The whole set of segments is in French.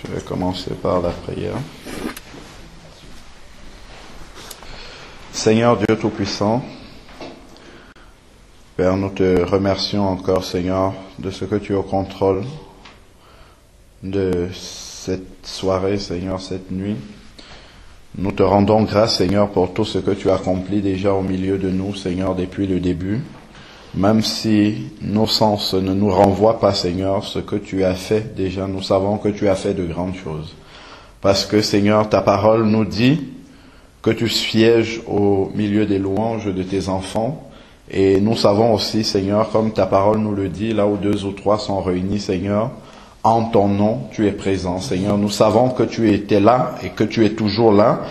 Je vais commencer par la prière. Seigneur Dieu Tout-Puissant, Père, nous te remercions encore, Seigneur, de ce que tu es au contrôle de cette soirée, Seigneur, cette nuit. Nous te rendons grâce, Seigneur, pour tout ce que tu as accompli déjà au milieu de nous, Seigneur, depuis le début. Même si nos sens ne nous renvoient pas, Seigneur, ce que tu as fait déjà, nous savons que tu as fait de grandes choses. Parce que, Seigneur, ta parole nous dit que tu sièges au milieu des louanges de tes enfants. Et nous savons aussi, Seigneur, comme ta parole nous le dit, là où 2 ou 3 sont réunis, Seigneur, en ton nom, tu es présent, Seigneur. Nous savons que tu étais là et que tu es toujours là.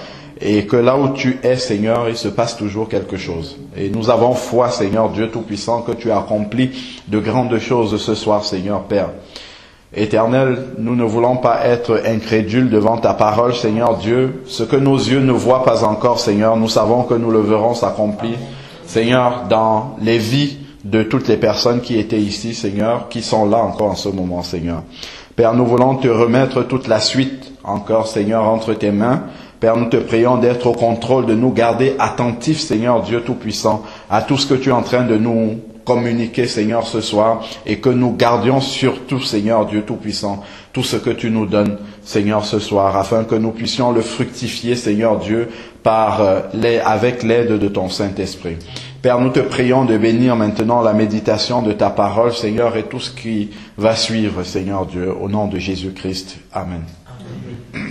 Et que là où tu es, Seigneur, il se passe toujours quelque chose. Et nous avons foi, Seigneur, Dieu Tout-Puissant, que tu as accompli de grandes choses ce soir, Seigneur, Père. Éternel, nous ne voulons pas être incrédules devant ta parole, Seigneur Dieu. Ce que nos yeux ne voient pas encore, Seigneur, nous savons que nous le verrons s'accomplir, Seigneur, dans les vies de toutes les personnes qui étaient ici, Seigneur, qui sont là encore en ce moment, Seigneur. Père, nous voulons te remettre toute la suite encore, Seigneur, entre tes mains. Père, nous te prions d'être au contrôle, de nous garder attentifs, Seigneur Dieu Tout-Puissant, à tout ce que tu es en train de nous communiquer, Seigneur, ce soir, et que nous gardions surtout, Seigneur Dieu Tout-Puissant, tout ce que tu nous donnes, Seigneur, ce soir, afin que nous puissions le fructifier, Seigneur Dieu, avec l'aide de ton Saint-Esprit. Père, nous te prions de bénir maintenant la méditation de ta parole, Seigneur, et tout ce qui va suivre, Seigneur Dieu, au nom de Jésus-Christ. Amen. Amen.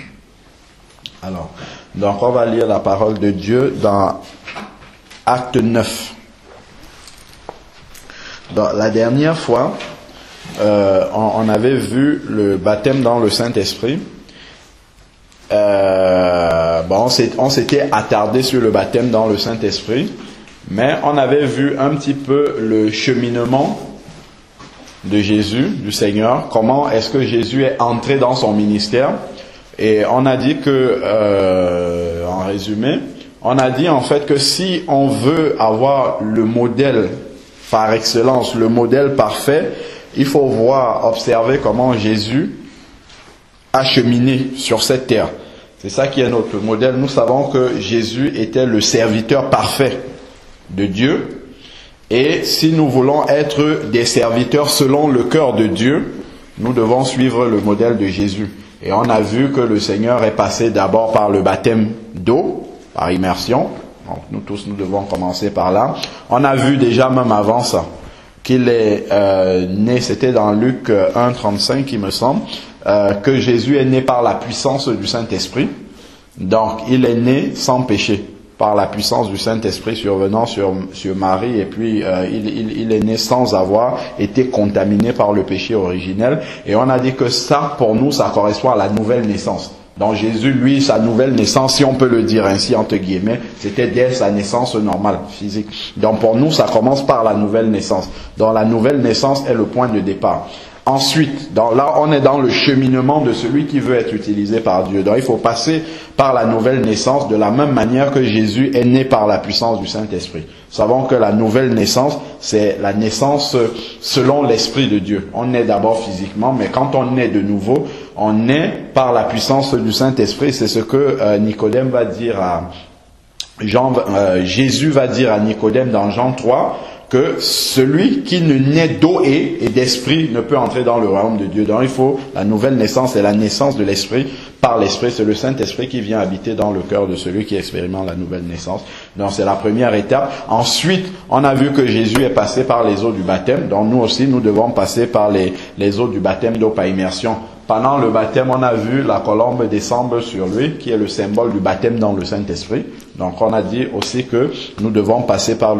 Alors, donc on va lire la parole de Dieu dans Acte 9. Donc, la dernière fois, on avait vu le baptême dans le Saint-Esprit. On s'était attardé sur le baptême dans le Saint-Esprit, mais on avait vu un petit peu le cheminement de Jésus, du Seigneur, comment est-ce que Jésus est entré dans son ministère. Et on a dit que, en résumé, on a dit en fait que si on veut avoir le modèle par excellence, le modèle parfait, il faut observer comment Jésus a cheminé sur cette terre. C'est ça qui est notre modèle. Nous savons que Jésus était le serviteur parfait de Dieu. Et si nous voulons être des serviteurs selon le cœur de Dieu, nous devons suivre le modèle de Jésus. Et on a vu que le Seigneur est passé d'abord par le baptême d'eau, par immersion. Donc nous tous, nous devons commencer par là. On a vu déjà même avant ça qu'il est né, c'était dans Luc 1, 35 il me semble, que Jésus est né par la puissance du Saint-Esprit. Donc il est né sans péché, par la puissance du Saint-Esprit survenant sur Marie, et puis il est né sans avoir été contaminé par le péché originel. Et on a dit que ça, pour nous, ça correspond à la nouvelle naissance. Donc Jésus, lui, sa nouvelle naissance, si on peut le dire ainsi, entre guillemets, c'était dès sa naissance normale, physique. Donc pour nous, ça commence par la nouvelle naissance. Donc la nouvelle naissance est le point de départ. Ensuite, là, on est dans le cheminement de celui qui veut être utilisé par Dieu. Donc, il faut passer par la nouvelle naissance de la même manière que Jésus est né par la puissance du Saint-Esprit. Nous savons que la nouvelle naissance, c'est la naissance selon l'Esprit de Dieu. On naît d'abord physiquement, mais quand on naît de nouveau, on naît par la puissance du Saint-Esprit. C'est ce que Nicodème va dire à Jésus va dire à Nicodème dans Jean 3, que celui qui ne naît d'eau et d'esprit ne peut entrer dans le royaume de Dieu. Donc il faut, la nouvelle naissance, c'est la naissance de l'esprit par l'esprit. C'est le Saint-Esprit qui vient habiter dans le cœur de celui qui expérimente la nouvelle naissance. Donc c'est la première étape. Ensuite, on a vu que Jésus est passé par les eaux du baptême. Donc nous aussi, nous devons passer par les eaux du baptême d'eau par immersion. Pendant le baptême, on a vu la colombe descendre sur lui, qui est le symbole du baptême dans le Saint-Esprit. Donc on a dit aussi que nous devons passer par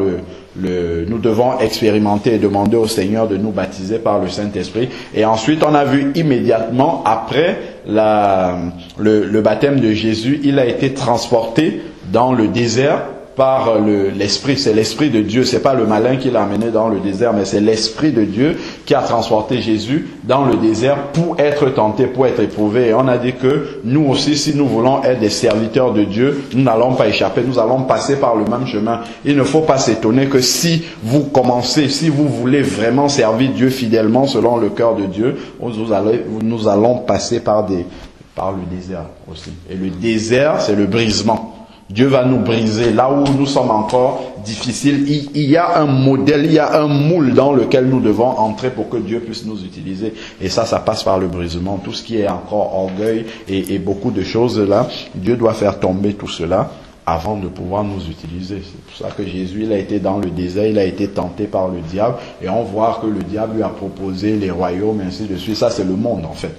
nous devons expérimenter et demander au Seigneur de nous baptiser par le Saint-Esprit. Et ensuite, on a vu immédiatement après le baptême de Jésus, il a été transporté dans le désert par l'Esprit. C'est l'Esprit de Dieu. C'est pas le malin qui l'a amené dans le désert, mais c'est l'Esprit de Dieu qui a transporté Jésus dans le désert pour être tenté, pour être éprouvé. Et on a dit que nous aussi, si nous voulons être des serviteurs de Dieu, nous n'allons pas échapper. Nous allons passer par le même chemin. Il ne faut pas s'étonner que si vous commencez, si vous voulez vraiment servir Dieu fidèlement selon le cœur de Dieu, nous allons passer par le désert aussi. Et le désert, c'est le brisement. Dieu va nous briser là où nous sommes encore difficiles. Il y a un modèle, il y a un moule dans lequel nous devons entrer pour que Dieu puisse nous utiliser. Et ça passe par le brisement. Tout ce qui est encore orgueil et beaucoup de choses là, Dieu doit faire tomber tout cela avant de pouvoir nous utiliser. C'est pour ça que Jésus, il a été dans le désert, il a été tenté par le diable. Et on voit que le diable lui a proposé les royaumes, ainsi de suite. Ça, c'est le monde en fait.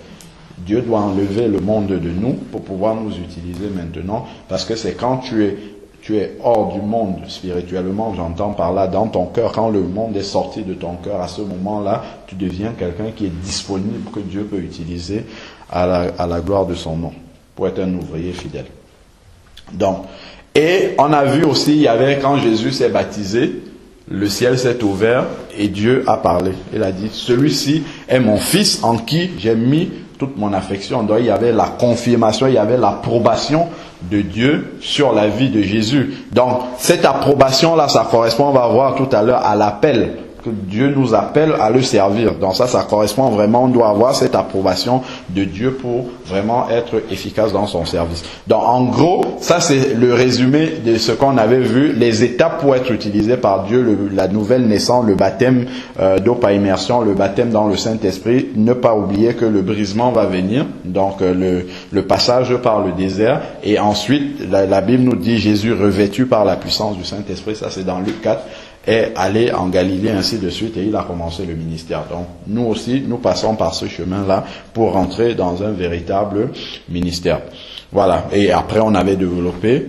Dieu doit enlever le monde de nous pour pouvoir nous utiliser maintenant, parce que c'est quand tu es hors du monde spirituellement, j'entends par là, dans ton cœur, quand le monde est sorti de ton cœur, à ce moment-là, tu deviens quelqu'un qui est disponible, que Dieu peut utiliser à la gloire de son nom, pour être un ouvrier fidèle. Donc, et on a vu aussi, il y avait, quand Jésus s'est baptisé, le ciel s'est ouvert et Dieu a parlé. Il a dit, celui-ci est mon fils en qui j'ai mis toute mon affection. Donc il y avait la confirmation, il y avait l'approbation de Dieu sur la vie de Jésus. Donc cette approbation-là, ça correspond, on va voir tout à l'heure, à l'appel que Dieu nous appelle à le servir. Donc ça correspond vraiment, on doit avoir cette approbation de Dieu pour vraiment être efficace dans son service. Donc en gros, ça c'est le résumé de ce qu'on avait vu, les étapes pour être utilisées par Dieu, la nouvelle naissance, le baptême d'eau par immersion, le baptême dans le Saint-Esprit. Ne pas oublier que le brisement va venir, donc le passage par le désert, et ensuite la Bible nous dit Jésus revêtu par la puissance du Saint-Esprit, ça c'est dans Luc 4, est allé en Galilée, ainsi de suite, et il a commencé le ministère. Donc, nous aussi, nous passons par ce chemin-là pour rentrer dans un véritable ministère. Voilà. Et après, on avait développé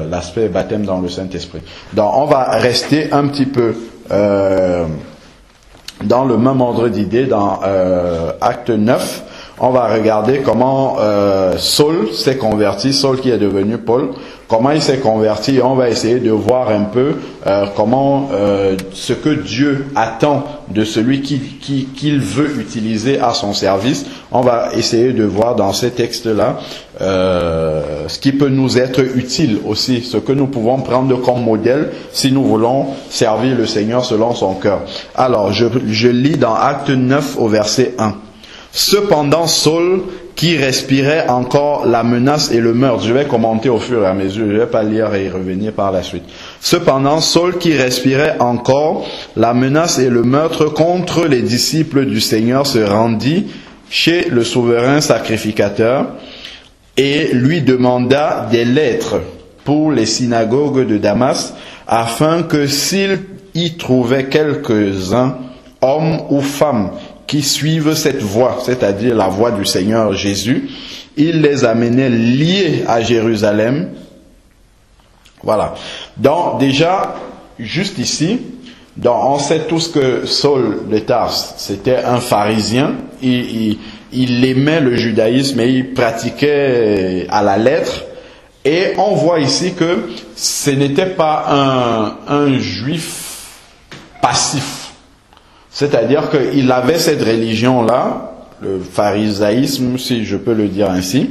l'aspect baptême dans le Saint-Esprit. Donc, on va rester un petit peu dans le même ordre d'idée, dans Acte 9. On va regarder comment Saul s'est converti, Saul qui est devenu Paul, comment il s'est converti, et on va essayer de voir un peu comment ce que Dieu attend de celui qu'il veut utiliser à son service. On va essayer de voir dans ces textes-là ce qui peut nous être utile aussi, ce que nous pouvons prendre comme modèle si nous voulons servir le Seigneur selon son cœur. Alors, je lis dans Acte 9 au verset 1. Cependant, Saul, qui respirait encore la menace et le meurtre, je vais commenter au fur et à mesure, je ne vais pas lire et y revenir par la suite. Cependant, Saul, qui respirait encore la menace et le meurtre contre les disciples du Seigneur, se rendit chez le souverain sacrificateur et lui demanda des lettres pour les synagogues de Damas, afin que s'il y trouvait quelques-uns, hommes ou femmes, qui suivent cette voie, c'est-à-dire la voie du Seigneur Jésus, il les amenait liés à Jérusalem. Voilà. Donc déjà, juste ici, donc on sait tous que Saul de Tarse, c'était un pharisien, il aimait le judaïsme et il pratiquait à la lettre. Et on voit ici que ce n'était pas un juif passif. C'est-à-dire qu'il avait cette religion-là, le pharisaïsme, si je peux le dire ainsi,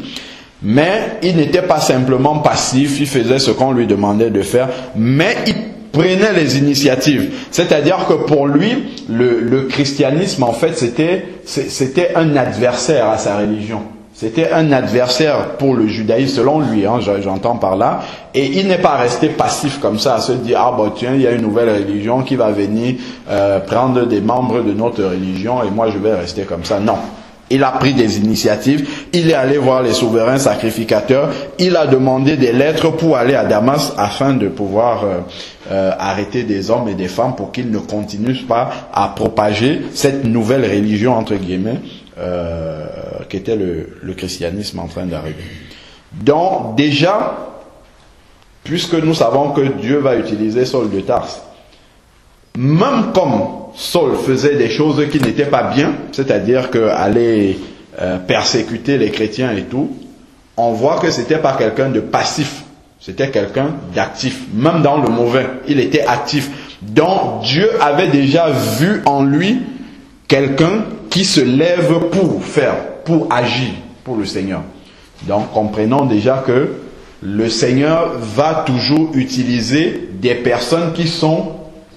mais il n'était pas simplement passif, il faisait ce qu'on lui demandait de faire, mais il prenait les initiatives. C'est-à-dire que pour lui, le christianisme, en fait, c'était un adversaire à sa religion. C'était un adversaire pour le judaïsme, selon lui, hein, j'entends par là. Et il n'est pas resté passif comme ça, à se dire, ah bah tiens, il y a une nouvelle religion qui va venir prendre des membres de notre religion et moi je vais rester comme ça. Non. Il a pris des initiatives, il est allé voir les souverains sacrificateurs, il a demandé des lettres pour aller à Damas afin de pouvoir arrêter des hommes et des femmes pour qu'ils ne continuent pas à propager cette nouvelle religion, entre guillemets, qu'était le christianisme en train d'arriver. Donc déjà, puisque nous savons que Dieu va utiliser Saul de Tarse, même comme Saul faisait des choses qui n'étaient pas bien, c'est-à-dire qu'aller persécuter les chrétiens et tout, on voit que c'était pas quelqu'un de passif. C'était quelqu'un d'actif. Même dans le mauvais, il était actif. Donc Dieu avait déjà vu en lui quelqu'un qui se lève pour faire, pour agir pour le Seigneur. Donc comprenons déjà que le Seigneur va toujours utiliser des personnes qui sont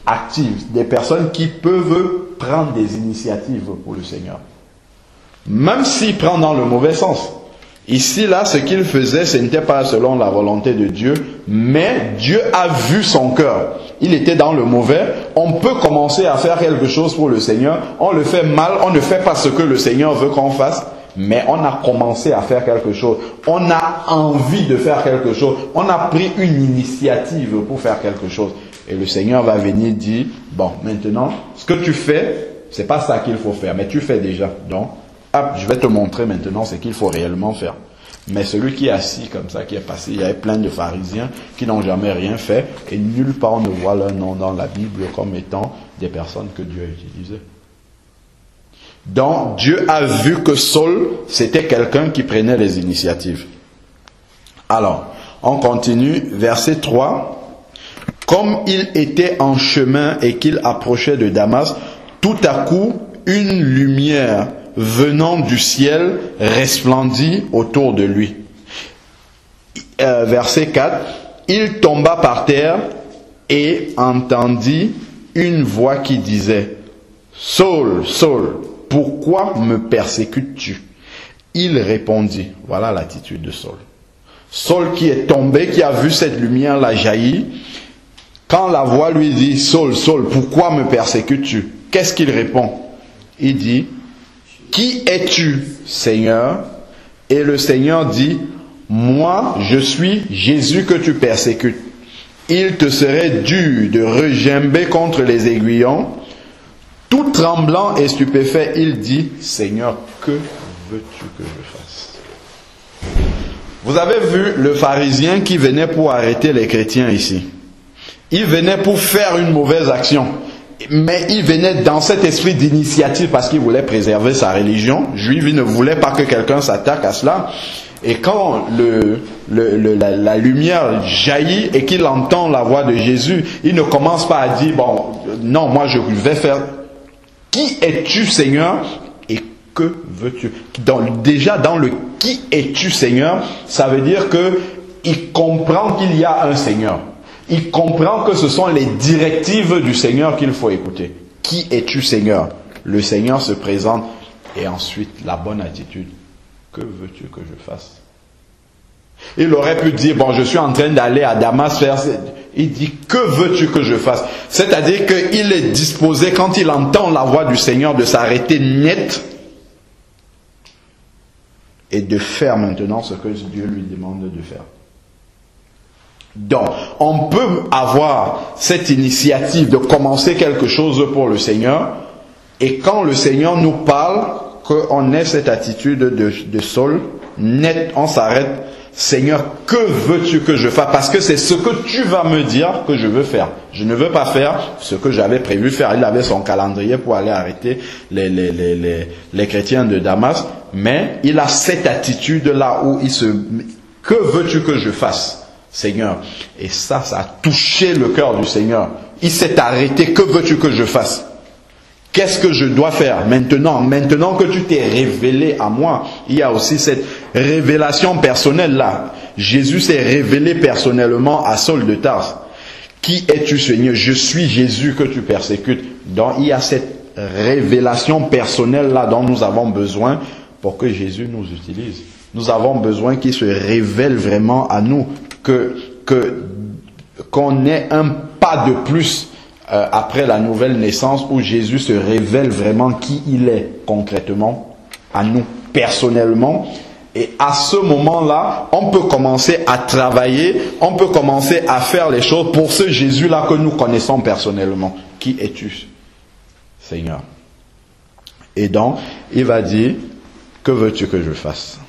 actives, des personnes qui peuvent prendre des initiatives pour le Seigneur. Même s'il prend dans le mauvais sens. Ici, là, ce qu'il faisait, ce n'était pas selon la volonté de Dieu, mais Dieu a vu son cœur. Il était dans le mauvais. On peut commencer à faire quelque chose pour le Seigneur. On le fait mal, on ne fait pas ce que le Seigneur veut qu'on fasse, mais on a commencé à faire quelque chose. On a envie de faire quelque chose. On a pris une initiative pour faire quelque chose. Et le Seigneur va venir dire, bon, maintenant, ce que tu fais, c'est pas ça qu'il faut faire, mais tu fais déjà. Donc, hop, je vais te montrer maintenant ce qu'il faut réellement faire. Mais celui qui est assis comme ça, qui est passé, il y avait plein de pharisiens qui n'ont jamais rien fait et nulle part on ne voit leur nom dans la Bible comme étant des personnes que Dieu a utilisées. Donc Dieu a vu que Saul, c'était quelqu'un qui prenait les initiatives. Alors, on continue, verset 3. Comme il était en chemin et qu'il approchait de Damas, tout à coup, une lumière venant du ciel resplendit autour de lui. Verset 4. Il tomba par terre et entendit une voix qui disait, Saul, Saul, pourquoi me persécutes-tu? Il répondit, voilà l'attitude de Saul. Saul qui est tombé, qui a vu cette lumière-là jaillir, quand la voix lui dit, Saul, Saul, pourquoi me persécutes-tu? Qu'est-ce qu'il répond? Il dit, qui es-tu, Seigneur? Et le Seigneur dit, moi, je suis Jésus que tu persécutes. Il te serait dû de regimber contre les aiguillons. Tout tremblant et stupéfait, il dit, Seigneur, que veux-tu que je fasse? Vous avez vu le pharisien qui venait pour arrêter les chrétiens ici. Il venait pour faire une mauvaise action. Mais il venait dans cet esprit d'initiative parce qu'il voulait préserver sa religion juive. Il ne voulait pas que quelqu'un s'attaque à cela. Et quand la lumière jaillit et qu'il entend la voix de Jésus, il ne commence pas à dire, bon, non, moi je vais faire. Qui es-tu, Seigneur? Et que veux-tu? Déjà dans le qui es-tu, Seigneur, ça veut dire que il comprend qu'il y a un Seigneur. Il comprend que ce sont les directives du Seigneur qu'il faut écouter. Qui es-tu, Seigneur? Le Seigneur se présente et ensuite la bonne attitude. Que veux-tu que je fasse? Il aurait pu dire, bon, je suis en train d'aller à Damas faire... Il dit, que veux-tu que je fasse? C'est-à-dire qu'il est disposé, quand il entend la voix du Seigneur, de s'arrêter net et de faire maintenant ce que Dieu lui demande de faire. Donc, on peut avoir cette initiative de commencer quelque chose pour le Seigneur, et quand le Seigneur nous parle, qu'on ait cette attitude de Saul, net, on s'arrête, Seigneur, que veux-tu que je fasse? Parce que c'est ce que tu vas me dire que je veux faire. Je ne veux pas faire ce que j'avais prévu faire. Il avait son calendrier pour aller arrêter les chrétiens de Damas, mais il a cette attitude-là où que veux-tu que je fasse? Seigneur. Et ça a touché le cœur du Seigneur. Il s'est arrêté. Que veux-tu que je fasse? Qu'est-ce que je dois faire maintenant? Maintenant que tu t'es révélé à moi, il y a aussi cette révélation personnelle là. Jésus s'est révélé personnellement à Saul de Tarse. Qui es-tu, Seigneur? Je suis Jésus que tu persécutes. Donc il y a cette révélation personnelle là dont nous avons besoin pour que Jésus nous utilise. Nous avons besoin qu'il se révèle vraiment à nous, qu'on ait un pas de plus après la nouvelle naissance où Jésus se révèle vraiment qui il est concrètement à nous personnellement. Et à ce moment-là, on peut commencer à travailler, on peut commencer à faire les choses pour ce Jésus-là que nous connaissons personnellement. Qui es-tu, Seigneur? Et donc, il va dire, que veux-tu que je fasse?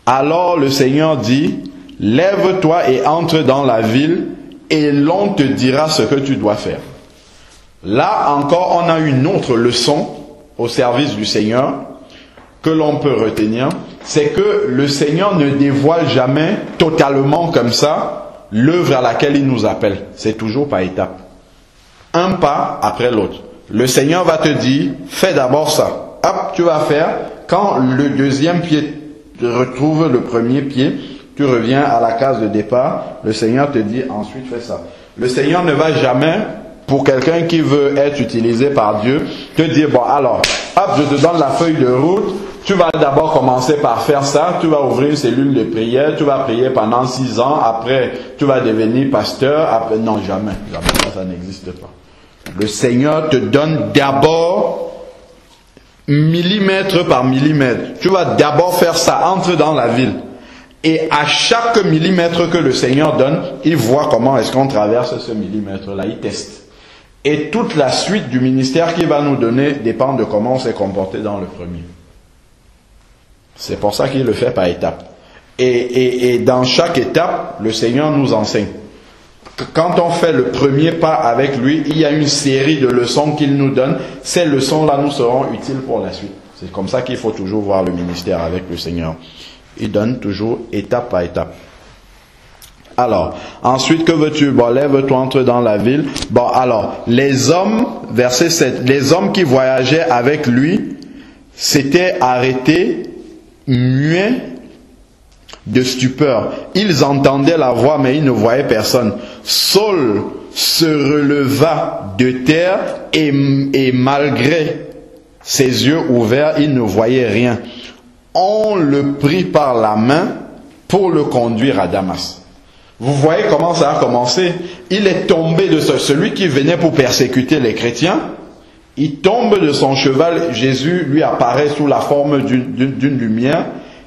Alors le Seigneur dit, lève-toi et entre dans la ville et l'on te dira ce que tu dois faire. Là encore, on a une autre leçon au service du Seigneur, que l'on peut retenir, c'est que le Seigneur ne dévoile jamais totalement comme ça l'œuvre à laquelle il nous appelle. C'est toujours par étapes. Un pas après l'autre. Le Seigneur va te dire, fais d'abord ça. Hop, tu vas faire. Quand le deuxième pied retrouve le premier pied, tu reviens à la case de départ. Le Seigneur te dit, ensuite fais ça. Le Seigneur ne va jamais, pour quelqu'un qui veut être utilisé par Dieu, te dire, bon alors, hop, je te donne la feuille de route. Tu vas d'abord commencer par faire ça, tu vas ouvrir une cellule de prière, tu vas prier pendant 6 ans, après tu vas devenir pasteur, après... Non, jamais, ça n'existe pas. Le Seigneur te donne d'abord, millimètre par millimètre, tu vas d'abord faire ça, entre dans la ville. Et à chaque millimètre que le Seigneur donne, il voit comment est-ce qu'on traverse ce millimètre-là, il teste. Et toute la suite du ministère qu'il va nous donner dépend de comment on s'est comporté dans le premier. C'est pour ça qu'il le fait par étapes. Et dans chaque étape, le Seigneur nous enseigne. Quand on fait le premier pas avec lui, il y a une série de leçons qu'il nous donne. Ces leçons-là nous seront utiles pour la suite. C'est comme ça qu'il faut toujours voir le ministère avec le Seigneur. Il donne toujours étape par étape. Alors, ensuite, que veux-tu? Bon, lève-toi, entre dans la ville. Bon, alors, les hommes, verset 7, les hommes qui voyageaient avec lui s'étaient arrêtés muets de stupeur. Ils entendaient la voix, mais ils ne voyaient personne. Saul se releva de terre et malgré ses yeux ouverts, il ne voyait rien. On le prit par la main pour le conduire à Damas. Vous voyez comment ça a commencé? Il est tombé de celui qui venait pour persécuter les chrétiens. Il tombe de son cheval, Jésus lui apparaît sous la forme d'une lumière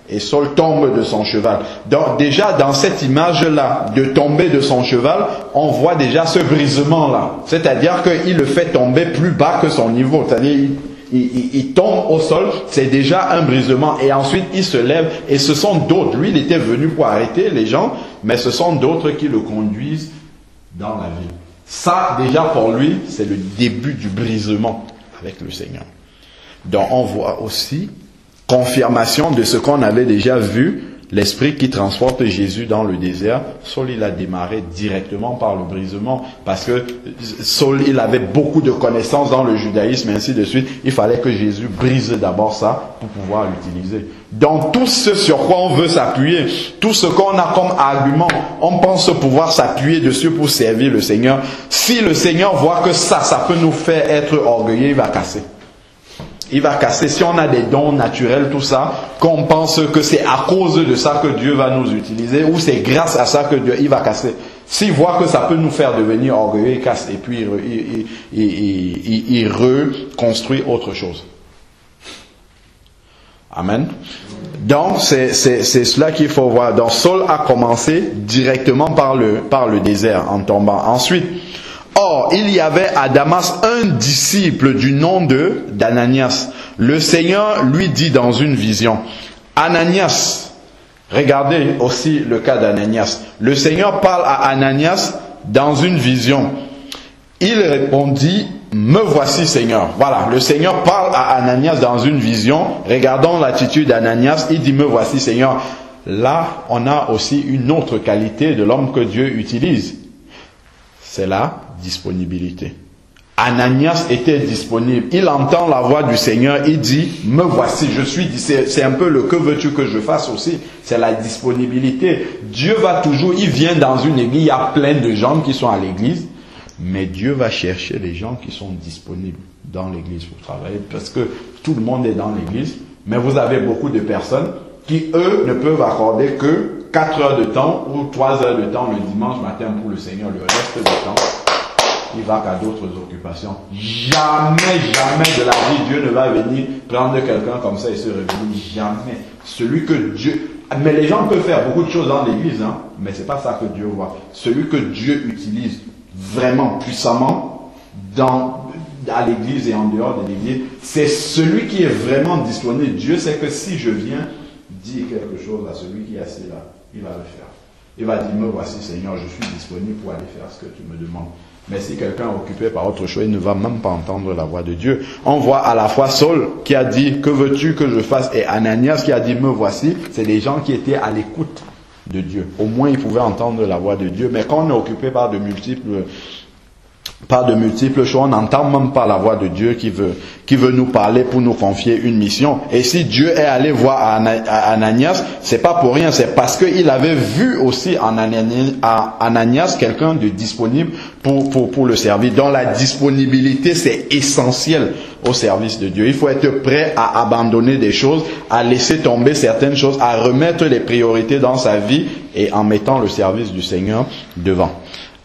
et Saul tombe de son cheval. Donc déjà dans cette image-là, de tomber de son cheval, on voit déjà ce brisement-là. C'est-à-dire qu'il le fait tomber plus bas que son niveau. C'est-à-dire il tombe au sol, c'est déjà un brisement. Et ensuite il se lève et ce sont d'autres. Lui il était venu pour arrêter les gens, mais ce sont d'autres qui le conduisent dans la ville. Ça, déjà pour lui, c'est le début du brisement avec le Seigneur. Donc on voit aussi confirmation de ce qu'on avait déjà vu, l'esprit qui transporte Jésus dans le désert. Saul, il a démarré directement par le brisement, parce que Saul, il avait beaucoup de connaissances dans le judaïsme et ainsi de suite. Il fallait que Jésus brise d'abord ça pour pouvoir l'utiliser. Donc tout ce sur quoi on veut s'appuyer, tout ce qu'on a comme argument, on pense pouvoir s'appuyer dessus pour servir le Seigneur. Si le Seigneur voit que ça peut nous faire être orgueilleux, il va casser. Il va casser. Si on a des dons naturels, tout ça, qu'on pense que c'est à cause de ça que Dieu va nous utiliser, ou c'est grâce à ça que Dieu, il va casser. S'il voit que ça peut nous faire devenir orgueilleux, il casse et puis il reconstruit autre chose. Amen. Donc c'est cela qu'il faut voir. Donc Saul a commencé directement par le désert en tombant. Ensuite, or, il y avait à Damas un disciple du nom d'Ananias. Le Seigneur lui dit dans une vision, Ananias, regardez aussi le cas d'Ananias. Le Seigneur parle à Ananias dans une vision. Il répondit, me voici Seigneur. Voilà, le Seigneur parle à Ananias dans une vision. Regardons l'attitude d'Ananias, il dit, me voici Seigneur. Là, on a aussi une autre qualité de l'homme que Dieu utilise. C'est la disponibilité. Ananias était disponible. Il entend la voix du Seigneur. Il dit, me voici, je suis dit. C'est un peu le que veux-tu que je fasse aussi. C'est la disponibilité. Dieu va toujours, il vient dans une église, il y a plein de gens qui sont à l'église, mais Dieu va chercher les gens qui sont disponibles dans l'église pour travailler, parce que tout le monde est dans l'église, mais vous avez beaucoup de personnes qui, eux, ne peuvent accorder que 4 heures de temps ou 3 heures de temps le dimanche matin pour le Seigneur. Le reste du temps, il va qu'à d'autres occupations. Jamais de la vie, Dieu ne va venir prendre quelqu'un comme ça et se révéler. Jamais. Celui que Dieu... Mais les gens peuvent faire beaucoup de choses dans l'église, hein, mais c'est pas ça que Dieu voit. Celui que Dieu utilise vraiment puissamment à l'église et en dehors de l'église, c'est celui qui est vraiment disponible. Dieu sait que si je viens dire quelque chose à celui qui est assis là, il va le faire. Il va dire, me voici Seigneur, je suis disponible pour aller faire ce que tu me demandes. Mais si quelqu'un est occupé par autre chose, il ne va même pas entendre la voix de Dieu. On voit à la fois Saul qui a dit, que veux-tu que je fasse? Et Ananias qui a dit, me voici. C'est des gens qui étaient à l'écoute de Dieu. Au moins, ils pouvaient entendre la voix de Dieu. Mais quand on est occupé par de multiples choses, on n'entend même pas la voix de Dieu qui veut nous parler pour nous confier une mission. Et si Dieu est allé voir Ananias, c'est pas pour rien, c'est parce qu'il avait vu aussi en Ananias quelqu'un de disponible pour le servir. Donc la disponibilité, c'est essentiel au service de Dieu. Il faut être prêt à abandonner des choses, à laisser tomber certaines choses, à remettre les priorités dans sa vie et en mettant le service du Seigneur devant.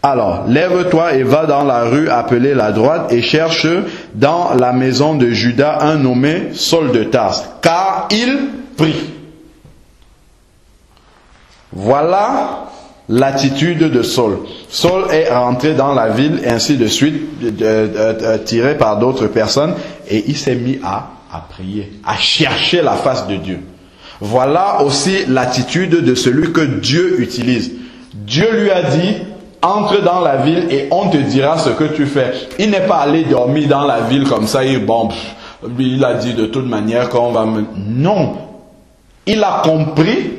Alors, lève-toi et va dans la rue appelée la droite et cherche dans la maison de Judas un nommé Saul de Tarse, car il prie. Voilà l'attitude de Saul. Saul est rentré dans la ville, et ainsi de suite, tiré par d'autres personnes, et il s'est mis à prier, à chercher la face de Dieu. Voilà aussi l'attitude de celui que Dieu utilise. Dieu lui a dit, entre dans la ville et on te dira ce que tu fais. Il n'est pas allé dormir dans la ville comme ça et bon, il a dit de toute manière qu'on va me... Non. Il a compris,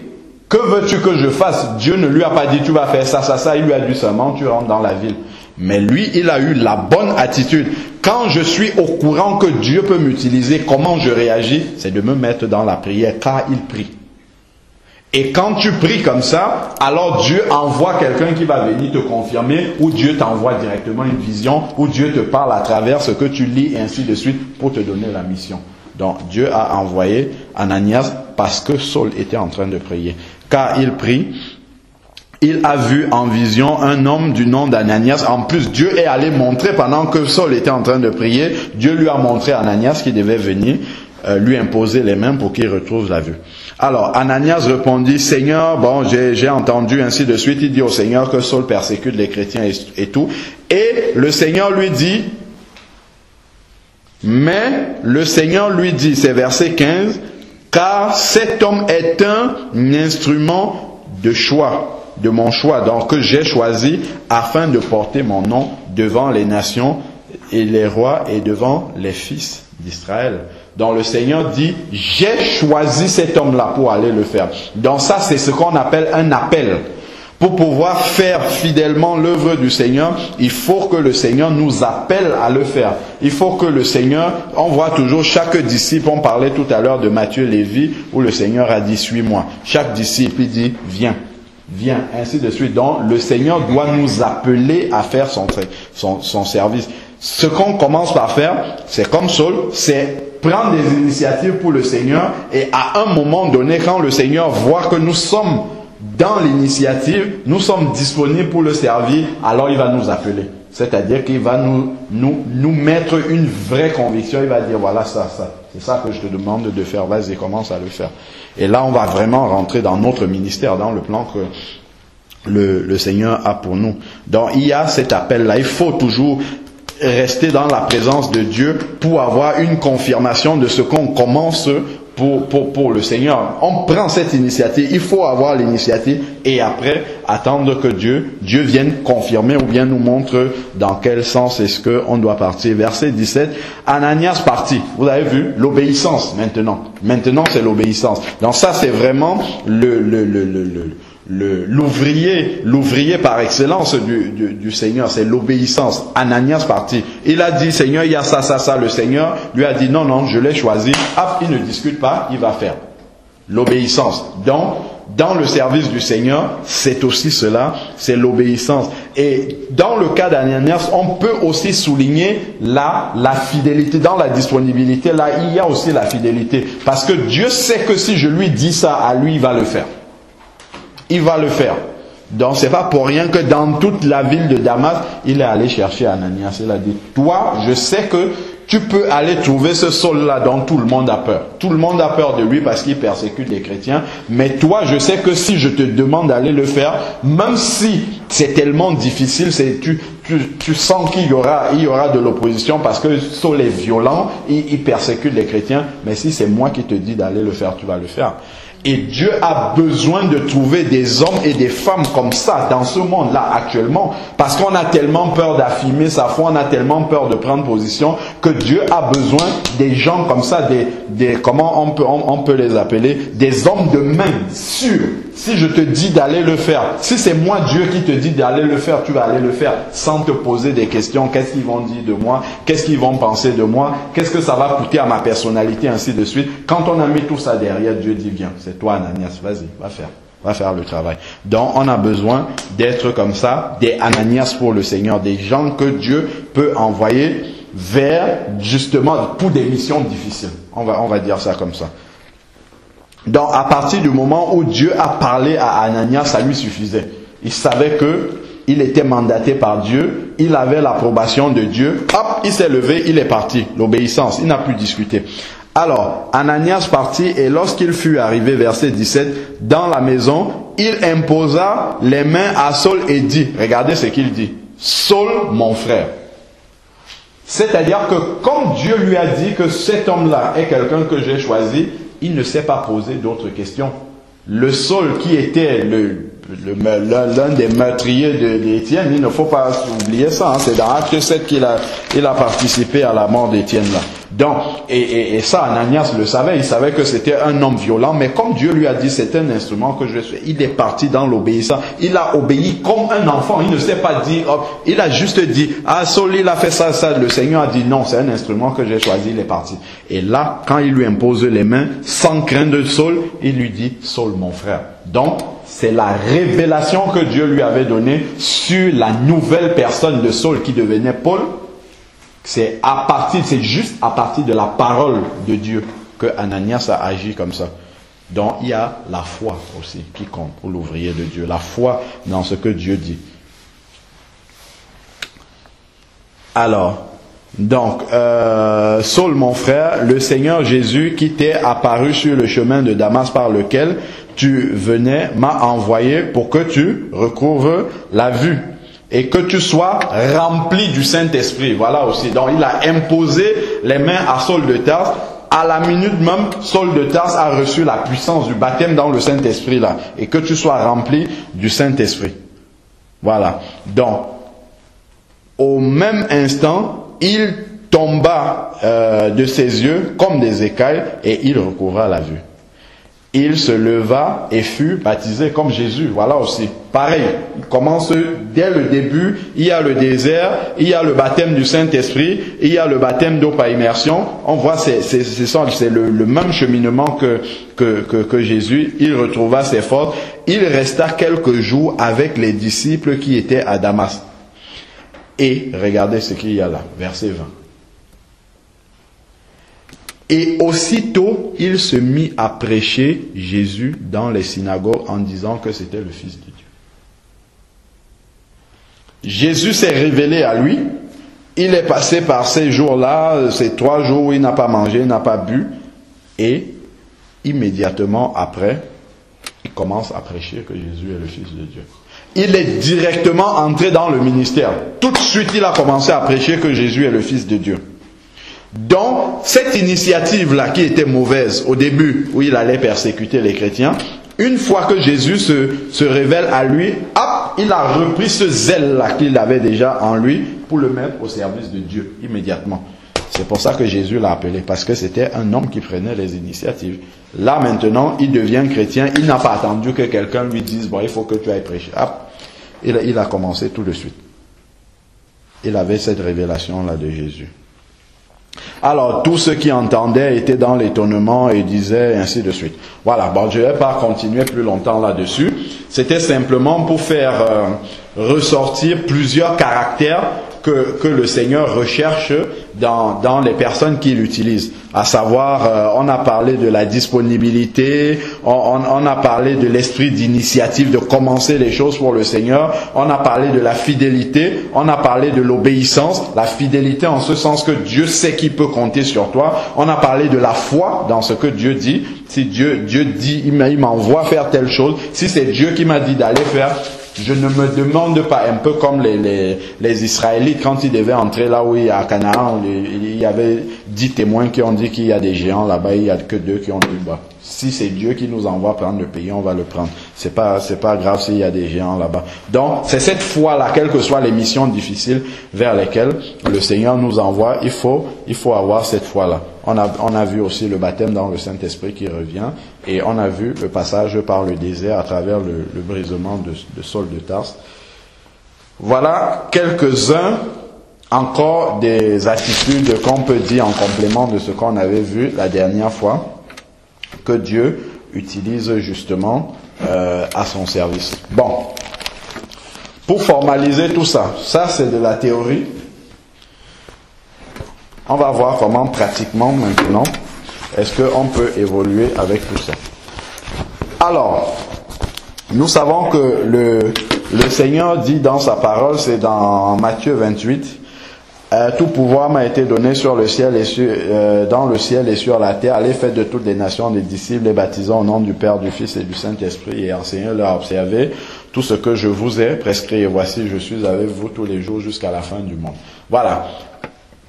que veux-tu que je fasse? Dieu ne lui a pas dit tu vas faire ça. Il lui a dit seulement tu rentres dans la ville. Mais lui, il a eu la bonne attitude. Quand je suis au courant que Dieu peut m'utiliser, comment je réagis? C'est de me mettre dans la prière car il prie. Et quand tu pries comme ça, alors Dieu envoie quelqu'un qui va venir te confirmer, ou Dieu t'envoie directement une vision, ou Dieu te parle à travers ce que tu lis, et ainsi de suite, pour te donner la mission. Donc Dieu a envoyé Ananias parce que Saul était en train de prier. Car il prie, il a vu en vision un homme du nom d'Ananias. En plus, Dieu est allé montrer, pendant que Saul était en train de prier, Dieu lui a montré Ananias qui devait venir lui imposer les mains pour qu'il retrouve la vue. Alors, Ananias répondit, Seigneur, bon, j'ai entendu ainsi de suite. Il dit au Seigneur que Saul persécute les chrétiens et tout. Et le Seigneur lui dit, c'est verset 15, car cet homme est un instrument de choix, de mon choix, donc que j'ai choisi afin de porter mon nom devant les nations et les rois et devant les fils d'Israël. Donc le Seigneur dit, j'ai choisi cet homme-là pour aller le faire. Donc ça, c'est ce qu'on appelle un appel. Pour pouvoir faire fidèlement l'œuvre du Seigneur, il faut que le Seigneur nous appelle à le faire. Il faut que le Seigneur, on voit toujours chaque disciple, on parlait tout à l'heure de Matthieu Lévi, où le Seigneur a dit, suis-moi. Chaque disciple, il dit, viens, ainsi de suite. Donc le Seigneur doit nous appeler à faire son service. Ce qu'on commence par faire, c'est comme Saul, c'est prendre des initiatives pour le Seigneur, et à un moment donné, quand le Seigneur voit que nous sommes dans l'initiative, nous sommes disponibles pour le servir, alors il va nous appeler. C'est-à-dire qu'il va nous mettre une vraie conviction, il va dire voilà ça, c'est ça que je te demande de faire, vas-y, commence à le faire. Et là, on va vraiment rentrer dans notre ministère, dans le plan que le Seigneur a pour nous. Donc il y a cet appel-là, il faut toujours rester dans la présence de Dieu pour avoir une confirmation de ce qu'on commence pour le Seigneur. On prend cette initiative, il faut avoir l'initiative et après attendre que Dieu vienne confirmer ou bien nous montre dans quel sens est-ce qu'on doit partir. Verset 17, Ananias partit. Vous avez vu l'obéissance maintenant. Maintenant c'est l'obéissance. Donc ça c'est vraiment l'ouvrier par excellence du Seigneur, c'est l'obéissance. Ananias partit. Il a dit, Seigneur, il y a ça. Le Seigneur lui a dit, non, je l'ai choisi. Hop, il ne discute pas, il va faire. L'obéissance. Donc, dans le service du Seigneur, c'est aussi cela, c'est l'obéissance. Et dans le cas d'Ananias, on peut aussi souligner la fidélité. Dans la disponibilité, là, il y a aussi la fidélité. Parce que Dieu sait que si je lui dis ça à lui, il va le faire. Il va le faire. Donc c'est pas pour rien que dans toute la ville de Damas, il est allé chercher Ananias. Il a dit, toi, je sais que tu peux aller trouver ce Saul-là dont tout le monde a peur. Tout le monde a peur de lui parce qu'il persécute les chrétiens. Mais toi, je sais que si je te demande d'aller le faire, même si c'est tellement difficile, tu sens qu'il y aura de l'opposition parce que Saul est violent, il persécute les chrétiens, mais si c'est moi qui te dis d'aller le faire, tu vas le faire. Et Dieu a besoin de trouver des hommes et des femmes comme ça dans ce monde-là actuellement. Parce qu'on a tellement peur d'affirmer sa foi, on a tellement peur de prendre position que Dieu a besoin des gens comme ça, comment on peut les appeler, des hommes de main sûrs. Si je te dis d'aller le faire, si c'est moi Dieu qui te dit d'aller le faire, tu vas aller le faire sans te poser des questions. Qu'est-ce qu'ils vont dire de moi? Qu'est-ce qu'ils vont penser de moi? Qu'est-ce que ça va coûter à ma personnalité, ainsi de suite. Quand on a mis tout ça derrière, Dieu dit viens, c'est toi Ananias, vas-y, va faire le travail. Donc on a besoin d'être comme ça, des Ananias pour le Seigneur, des gens que Dieu peut envoyer vers justement pour des missions difficiles. On va dire ça comme ça. Donc, à partir du moment où Dieu a parlé à Ananias, ça lui suffisait. Il savait qu'il était mandaté par Dieu, il avait l'approbation de Dieu. Hop, il s'est levé, il est parti. L'obéissance, il n'a plus discuté. Alors, Ananias partit et lorsqu'il fut arrivé, verset 17, dans la maison, il imposa les mains à Saul et dit, regardez ce qu'il dit, Saul, mon frère. C'est-à-dire que comme Dieu lui a dit que cet homme-là est quelqu'un que j'ai choisi, il ne s'est pas posé d'autres questions. Le Saul qui était l'un des meurtriers d'Étienne, il ne faut pas oublier ça, hein, c'est dans Acte 7 qu'il a participé à la mort d'Étienne là. Donc, et ça, Ananias le savait, il savait que c'était un homme violent, mais comme Dieu lui a dit, c'est un instrument que je suis, il est parti dans l'obéissance, il a obéi comme un enfant, il ne s'est pas dit, oh, il a juste dit, ah Saul, il a fait ça, le Seigneur a dit, non, c'est un instrument que j'ai choisi, il est parti. Et là, quand il lui impose les mains, sans crainte de Saul, il lui dit, Saul, mon frère. Donc, c'est la révélation que Dieu lui avait donnée sur la nouvelle personne de Saul qui devenait Paul. C'est juste à partir de la parole de Dieu que Ananias a agi comme ça. Donc il y a la foi aussi qui compte pour l'ouvrier de Dieu. La foi dans ce que Dieu dit. Alors, donc, Saul mon frère, le Seigneur Jésus qui t'est apparu sur le chemin de Damas par lequel tu venais m'a envoyé pour que tu recouvres la vue. Et que tu sois rempli du Saint-Esprit. Voilà aussi. Donc il a imposé les mains à Saul de Tarse. À la minute même, Saul de Tarse a reçu la puissance du baptême dans le Saint-Esprit là. Et que tu sois rempli du Saint-Esprit. Voilà. Donc, au même instant, il tomba de ses yeux comme des écailles et il recouvra la vue. Il se leva et fut baptisé comme Jésus. Voilà aussi. Pareil, il commence dès le début, il y a le désert, il y a le baptême du Saint-Esprit, il y a le baptême d'eau par immersion. On voit, c'est le même cheminement que Jésus. Il retrouva ses forces. Il resta quelques jours avec les disciples qui étaient à Damas. Et regardez ce qu'il y a là, verset 20. Et aussitôt, il se mit à prêcher Jésus dans les synagogues en disant que c'était le Fils de Dieu. Jésus s'est révélé à lui. Il est passé par ces jours-là, ces 3 jours où il n'a pas mangé, il n'a pas bu. Et immédiatement après, il commence à prêcher que Jésus est le Fils de Dieu. Il est directement entré dans le ministère. Tout de suite, il a commencé à prêcher que Jésus est le Fils de Dieu. Donc, cette initiative-là qui était mauvaise au début, où il allait persécuter les chrétiens, une fois que Jésus se révèle à lui, hop, il a repris ce zèle-là qu'il avait déjà en lui pour le mettre au service de Dieu, immédiatement. C'est pour ça que Jésus l'a appelé, parce que c'était un homme qui prenait les initiatives. Là, maintenant, il devient chrétien, il n'a pas attendu que quelqu'un lui dise, bon, il faut que tu ailles prêcher. Hop, il a commencé tout de suite. Il avait cette révélation-là de Jésus. Alors, tous ceux qui entendaient étaient dans l'étonnement et disaient ainsi de suite. Voilà, bon, je ne vais pas continuer plus longtemps là-dessus. C'était simplement pour faire ressortir plusieurs caractères que le Seigneur recherche dans les personnes qu'il utilise. À savoir, on a parlé de la disponibilité, on a parlé de l'esprit d'initiative, de commencer les choses pour le Seigneur, on a parlé de la fidélité, on a parlé de l'obéissance, la fidélité en ce sens que Dieu sait qu'il peut compter sur toi, on a parlé de la foi dans ce que Dieu dit. Si Dieu dit, il m'envoie faire telle chose, si c'est Dieu qui m'a dit d'aller faire, Je ne me demande pas, un peu comme les Israélites, quand ils devaient entrer là où il y a Canaan, il y avait 10 témoins qui ont dit qu'il y a des géants là-bas, il n'y a que 2 qui ont dit, bah, si c'est Dieu qui nous envoie prendre le pays, on va le prendre. C'est pas grave s'il y a des géants là-bas. Donc, c'est cette foi-là, quelles que soient les missions difficiles vers lesquelles le Seigneur nous envoie, il faut avoir cette foi-là. On a vu aussi le baptême dans le Saint-Esprit qui revient, et on a vu le passage par le désert à travers le brisement de Saul de Tarse. Voilà quelques-uns encore des attitudes qu'on peut dire en complément de ce qu'on avait vu la dernière fois, que Dieu utilise justement à son service. Bon, pour formaliser tout ça, ça c'est de la théorie. On va voir comment pratiquement maintenant, est-ce qu'on peut évoluer avec tout ça. Alors, nous savons que le Seigneur dit dans sa parole, c'est dans Matthieu 28, tout pouvoir m'a été donné sur le ciel et dans le ciel et sur la terre. Allez, faites de toutes les nations des disciples, les baptisant au nom du Père, du Fils et du Saint-Esprit, et enseignez-leur à observer tout ce que je vous ai prescrit. Et voici, je suis avec vous tous les jours jusqu'à la fin du monde. Voilà.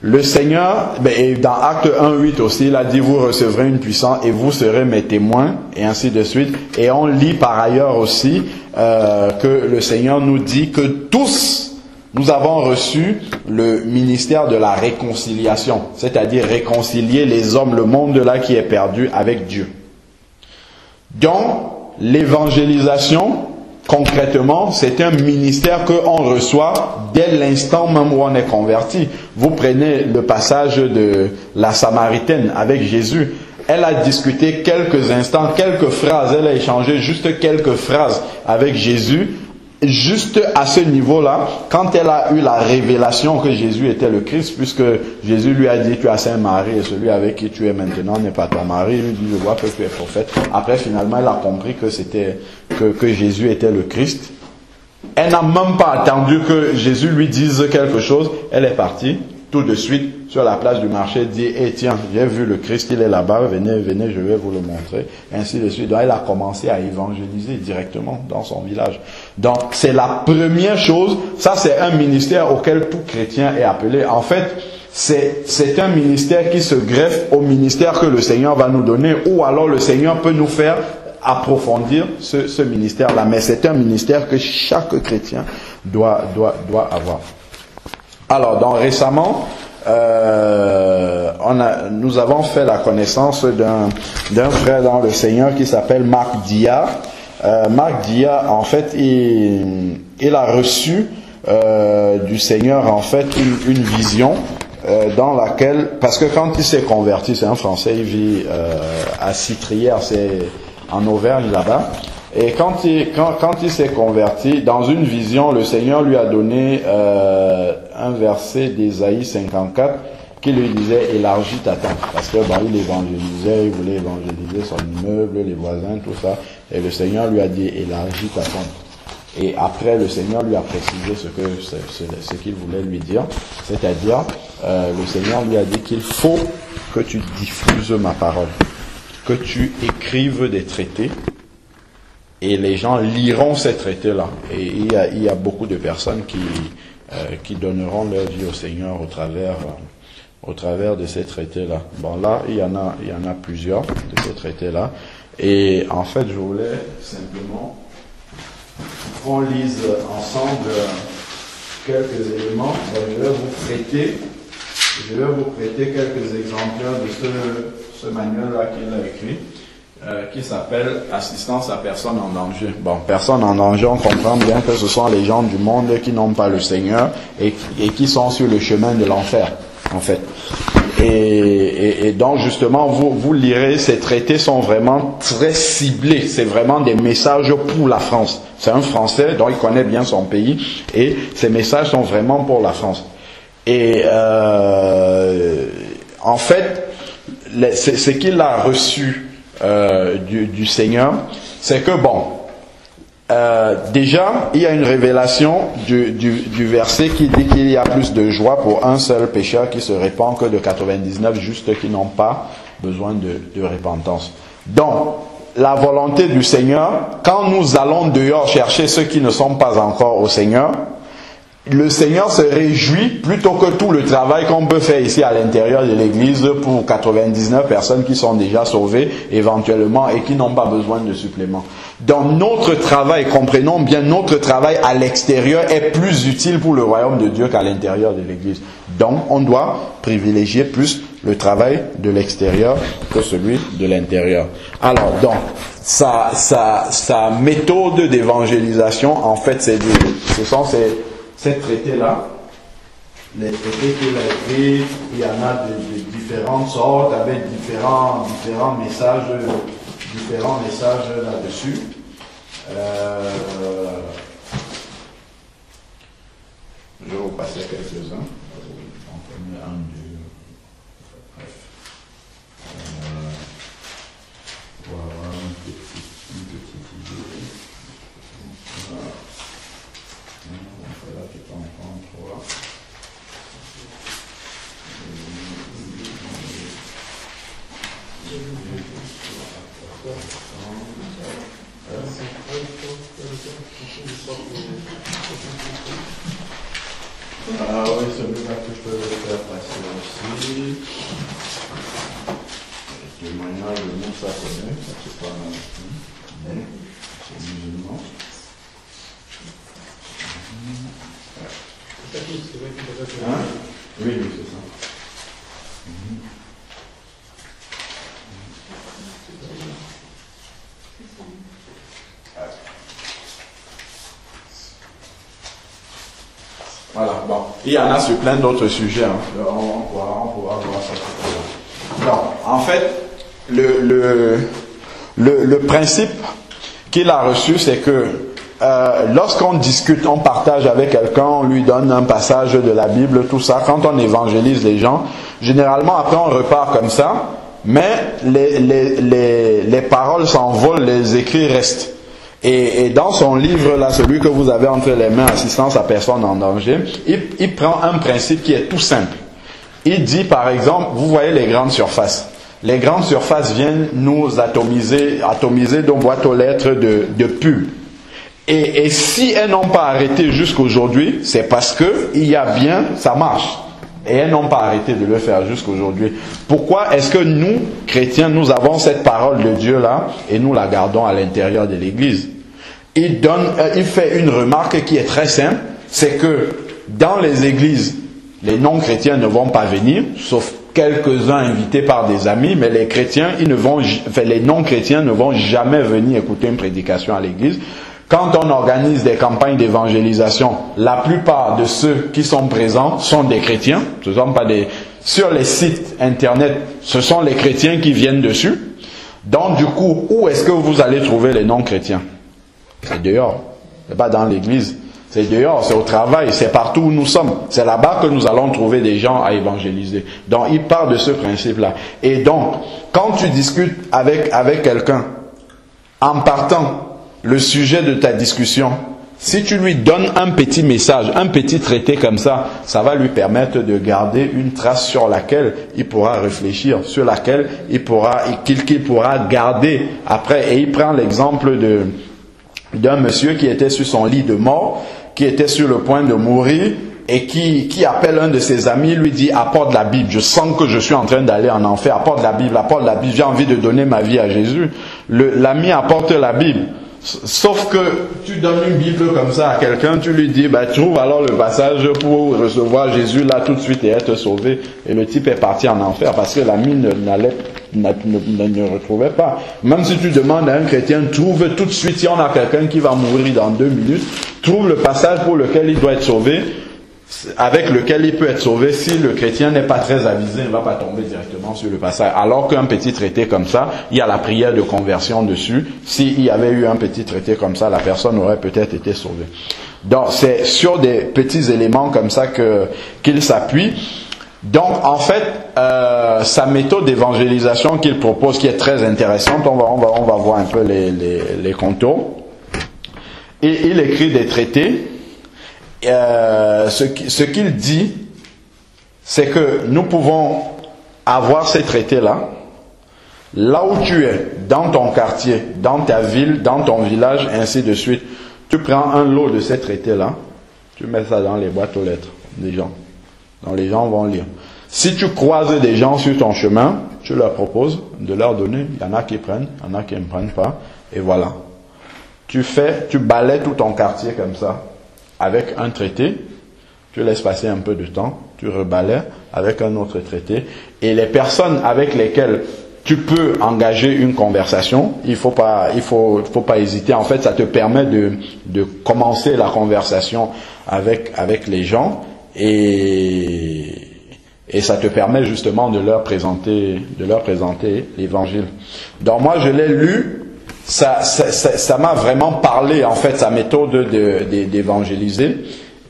Le Seigneur, et dans Acte 1:8 aussi, il a dit, vous recevrez une puissance et vous serez mes témoins, et ainsi de suite. Et on lit par ailleurs aussi que le Seigneur nous dit que tous, nous avons reçu le ministère de la réconciliation, c'est-à-dire réconcilier les hommes, le monde de là qui est perdu avec Dieu. Donc, l'évangélisation, concrètement, c'est un ministère qu'on reçoit dès l'instant même où on est converti. Vous prenez le passage de la Samaritaine avec Jésus. Elle a discuté quelques instants, quelques phrases, elle a échangé juste quelques phrases avec Jésus. Juste à ce niveau-là, quand elle a eu la révélation que Jésus était le Christ, puisque Jésus lui a dit, tu as Saint-Marie et celui avec qui tu es maintenant n'est pas ton mari, il lui dit, je vois que tu es prophète. Après, finalement, elle a compris que Jésus était le Christ. Elle n'a même pas attendu que Jésus lui dise quelque chose. Elle est partie tout de suite sur la place du marché, dit, tiens, j'ai vu le Christ, il est là-bas, venez, je vais vous le montrer, ainsi de suite. Donc elle a commencé à évangéliser directement dans son village. Donc c'est la première chose, ça c'est un ministère auquel tout chrétien est appelé. En fait, c'est un ministère qui se greffe au ministère que le Seigneur va nous donner, ou alors le Seigneur peut nous faire approfondir ce ministère-là. Mais c'est un ministère que chaque chrétien doit avoir. Alors, donc récemment, nous avons fait la connaissance d'un frère dans le Seigneur qui s'appelle Marc Dia. Marc Dia, en fait, il a reçu du Seigneur, en fait, une vision dans laquelle, parce que quand il s'est converti, c'est un Français, il vit à Citrières, c'est en Auvergne là-bas. Et quand il s'est converti, dans une vision, le Seigneur lui a donné un verset d'Ésaïe 54 qui lui disait « Élargis ta tente ». Parce que il évangélisait, il voulait évangéliser son immeuble, les voisins, tout ça. Et le Seigneur lui a dit « Élargis ta tente ». Et après, le Seigneur lui a précisé ce qu'il voulait lui dire. C'est-à-dire, le Seigneur lui a dit qu'il faut que tu diffuses ma parole, que tu écrives des traités. Et les gens liront ces traités-là. Et il y a beaucoup de personnes qui donneront leur vie au Seigneur au travers de ces traités-là. Bon, là, il y en a plusieurs de ces traités-là. Et en fait, je voulais simplement qu'on lise ensemble quelques éléments. Je vais vous prêter quelques exemplaires de ce manuel-là qu'il a écrit. Qui s'appelle Assistance à personne en danger. Bon, personne en danger, on comprend bien que ce sont les gens du monde qui n'ont pas le Seigneur et qui sont sur le chemin de l'enfer, en fait. Et donc, justement, vous lirez, ces traités sont vraiment très ciblés. C'est vraiment des messages pour la France. C'est un Français, donc il connaît bien son pays, et ces messages sont vraiment pour la France. Et en fait, ce qu'il a reçu du Seigneur, c'est que déjà il y a une révélation du verset qui dit qu'il y a plus de joie pour un seul pécheur qui se répand que de 99 justes qui n'ont pas besoin de repentance. Donc la volonté du Seigneur, quand nous allons dehors chercher ceux qui ne sont pas encore au Seigneur, le Seigneur se réjouit plutôt que tout le travail qu'on peut faire ici à l'intérieur de l'église pour 99 personnes qui sont déjà sauvées éventuellement et qui n'ont pas besoin de supplément. Dans notre travail, comprenons bien, notre travail à l'extérieur est plus utile pour le royaume de Dieu qu'à l'intérieur de l'église. Donc, on doit privilégier plus le travail de l'extérieur que celui de l'intérieur. Alors, donc, sa méthode d'évangélisation, en fait, ce sont ces traités-là, les traités qu'il a écrits, il y en a de différentes sortes, avec différents messages là-dessus. Je vais vous passer quelques-uns. On connaît un, deux, bref. Voilà, une petite idée. Voilà. Là, tu peux en prendre trois. Ah oui, celui-là que je peux le faire passer aussi. Le témoignage de Moussa connaît, ça c'est pas mal. C'est musulman. Hein? Oui, c'est ça. Voilà, bon. Il y en a sur plein d'autres sujets. Hein. On pourra voir ça tout à l'heure. Donc, en fait, le principe qu'il a reçu, c'est que lorsqu'on discute, on partage avec quelqu'un, on lui donne un passage de la Bible, tout ça, quand on évangélise les gens, généralement après on repart comme ça, mais les paroles s'envolent, les écrits restent. Et dans son livre, là, celui que vous avez entre les mains, Assistance à personne en danger, il prend un principe qui est tout simple. Il dit par exemple, vous voyez les grandes surfaces. Les grandes surfaces viennent nous atomiser nos boîtes aux lettres de pub. Et si elles n'ont pas arrêté jusqu'aujourd'hui, c'est parce que il y a bien, ça marche. Et elles n'ont pas arrêté de le faire jusqu'aujourd'hui. Pourquoi est-ce que nous, chrétiens, nous avons cette parole de Dieu là et nous la gardons à l'intérieur de l'église? Il fait une remarque qui est très simple, c'est que dans les églises, les non-chrétiens ne vont pas venir, sauf quelques-uns invités par des amis, mais les chrétiens, les non-chrétiens ne vont jamais venir écouter une prédication à l'église. Quand on organise des campagnes d'évangélisation, la plupart de ceux qui sont présents sont des chrétiens. Ce sont pas sur les sites internet, ce sont les chrétiens qui viennent dessus. Donc du coup, où est-ce que vous allez trouver les non-chrétiens? C'est dehors. C'est pas dans l'église. C'est dehors, c'est au travail, c'est partout où nous sommes. C'est là-bas que nous allons trouver des gens à évangéliser. Donc il part de ce principe-là. Et donc, quand tu discutes avec quelqu'un, en partant le sujet de ta discussion, si tu lui donnes un petit message, un petit traité comme ça, ça va lui permettre de garder une trace sur laquelle il pourra réfléchir, sur laquelle qu'il pourra garder après. Et il prend l'exemple d'un monsieur qui était sur son lit de mort, qui était sur le point de mourir, et qui appelle un de ses amis, lui dit: apporte la Bible, je sens que je suis en train d'aller en enfer, apporte la Bible, j'ai envie de donner ma vie à Jésus. L'ami apporte la Bible. Sauf que tu donnes une Bible comme ça à quelqu'un, tu lui dis, trouve alors le passage pour recevoir Jésus là tout de suite et être sauvé. Et le type est parti en enfer parce que l'ami ne retrouvait pas. Même si tu demandes à un chrétien, trouve tout de suite, si on a quelqu'un qui va mourir dans 2 minutes, trouve le passage pour lequel il doit être sauvé, avec lequel il peut être sauvé. Si le chrétien n'est pas très avisé, il ne va pas tomber directement sur le passage. Alors qu'un petit traité comme ça, il y a la prière de conversion dessus. S'il y avait eu un petit traité comme ça, la personne aurait peut-être été sauvée. Donc c'est sur des petits éléments comme ça qu'il s'appuie. Donc en fait, sa méthode d'évangélisation qu'il propose, qui est très intéressante, on va voir un peu les contours. Et il écrit des traités. Ce qu'il dit, c'est que nous pouvons avoir ces traités-là, Là où tu es, dans ton quartier, dans ta ville, dans ton village, ainsi de suite, tu prends un lot de ces traités-là, tu mets ça dans les boîtes aux lettres des gens. Donc les gens vont lire. Si tu croises des gens sur ton chemin, tu leur proposes de leur donner. Il y en a qui prennent, il y en a qui ne prennent pas. Et voilà. Tu balaies tout ton quartier comme ça, avec un traité. Tu laisses passer un peu de temps, tu rebalais avec un autre traité. Et les personnes avec lesquelles tu peux engager une conversation, il faut pas hésiter. En fait, ça te permet de commencer la conversation avec les gens et ça te permet justement de leur présenter l'évangile. Donc moi, je l'ai lu, ça m'a vraiment parlé, en fait, sa méthode d'évangéliser,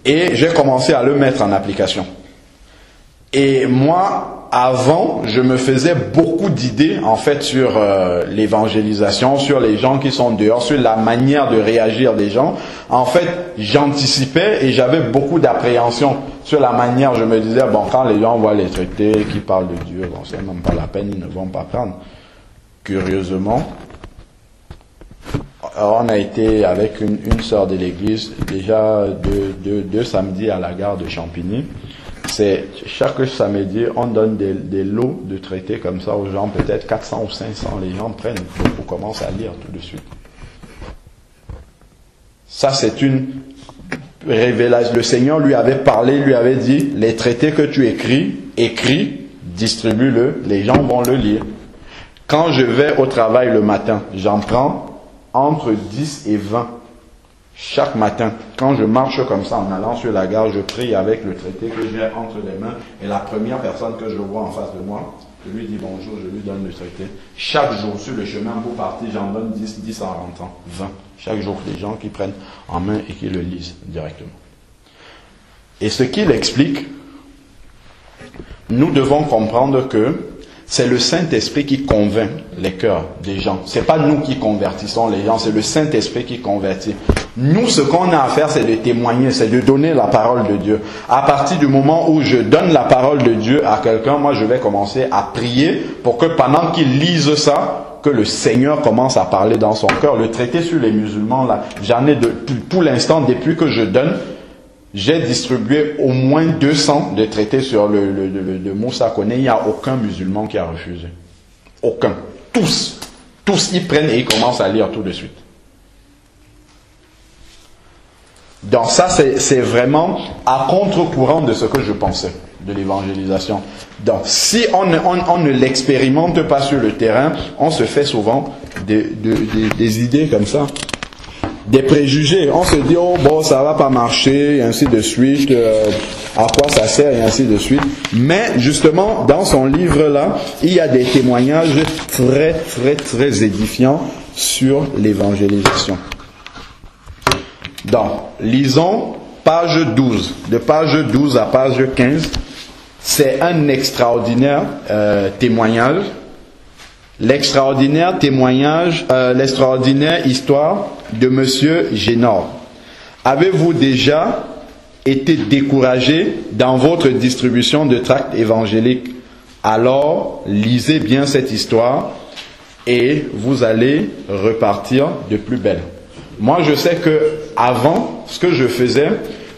et j'ai commencé à le mettre en application. Et moi, avant, je me faisais beaucoup d'idées, en fait, sur l'évangélisation, sur les gens qui sont dehors, sur la manière de réagir des gens. En fait, j'anticipais et j'avais beaucoup d'appréhension sur la manière. Je me disais, bon, quand les gens voient les traités qui parlent de Dieu, bon, c'est même pas la peine, ils ne vont pas prendre. Curieusement, on a été avec une sœur de l'église, déjà deux samedis à la gare de Champigny. Chaque samedi, on donne des lots de traités comme ça aux gens, peut-être 400 ou 500, les gens prennent, on commence à lire tout de suite. Ça, c'est une révélation. Le Seigneur lui avait parlé, lui avait dit, les traités que tu écris, distribue-le, les gens vont le lire. Quand je vais au travail le matin, j'en prends entre 10 et 20. Chaque matin, quand je marche comme ça en allant sur la gare, je prie avec le traité que j'ai entre les mains et la première personne que je vois en face de moi, je lui dis bonjour, je lui donne le traité. Chaque jour sur le chemin pour partir, j'en donne 10 en rentrant, 20. Chaque jour, des gens qui prennent en main et qui le lisent directement. Et ce qu'il explique, nous devons comprendre que c'est le Saint-Esprit qui convainc les cœurs des gens. C'est pas nous qui convertissons les gens, c'est le Saint-Esprit qui convertit. Nous, ce qu'on a à faire, c'est de témoigner, c'est de donner la parole de Dieu. À partir du moment où je donne la parole de Dieu à quelqu'un, moi, je vais commencer à prier pour que pendant qu'il lise ça, que le Seigneur commence à parler dans son cœur. Le traité sur les musulmans, là, j'en ai pour l'instant, depuis que je donne, j'ai distribué au moins 200 de traités sur de Moussa Koné. Il n'y a aucun musulman qui a refusé. Aucun. Tous ils prennent et ils commencent à lire tout de suite. Donc ça, c'est vraiment à contre-courant de ce que je pensais de l'évangélisation. Donc si on ne l'expérimente pas sur le terrain, on se fait souvent des idées comme ça. Des préjugés. On se dit, oh bon, ça va pas marcher, et ainsi de suite, à quoi ça sert, et ainsi de suite. Mais justement, dans son livre-là, il y a des témoignages très, très, très édifiants sur l'évangélisation. Donc, lisons page 12. De page 12 à page 15, c'est un extraordinaire témoignage. L'extraordinaire histoire de Monsieur Génor. Avez-vous déjà été découragé dans votre distribution de tracts évangéliques? Alors, lisez bien cette histoire et vous allez repartir de plus belle. Moi, je sais que avant, ce que je faisais,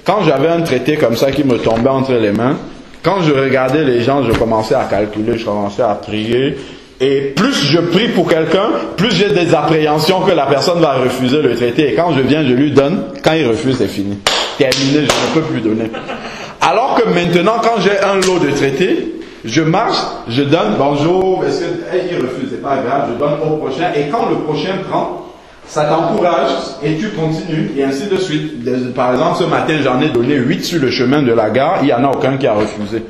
quand j'avais un traité comme ça qui me tombait entre les mains, quand je regardais les gens, je commençais à calculer, je commençais à prier. Et plus je prie pour quelqu'un, plus j'ai des appréhensions que la personne va refuser le traité. Et quand je viens, je lui donne. Quand il refuse, c'est fini. Terminé, je ne peux plus donner. Alors que maintenant, quand j'ai un lot de traités, je marche, je donne, bonjour, est-ce qu'il refuse, c'est pas grave, je donne au prochain. Et quand le prochain prend, ça t'encourage et tu continues et ainsi de suite. Par exemple, ce matin, j'en ai donné 8 sur le chemin de la gare, il n'y en a aucun qui a refusé.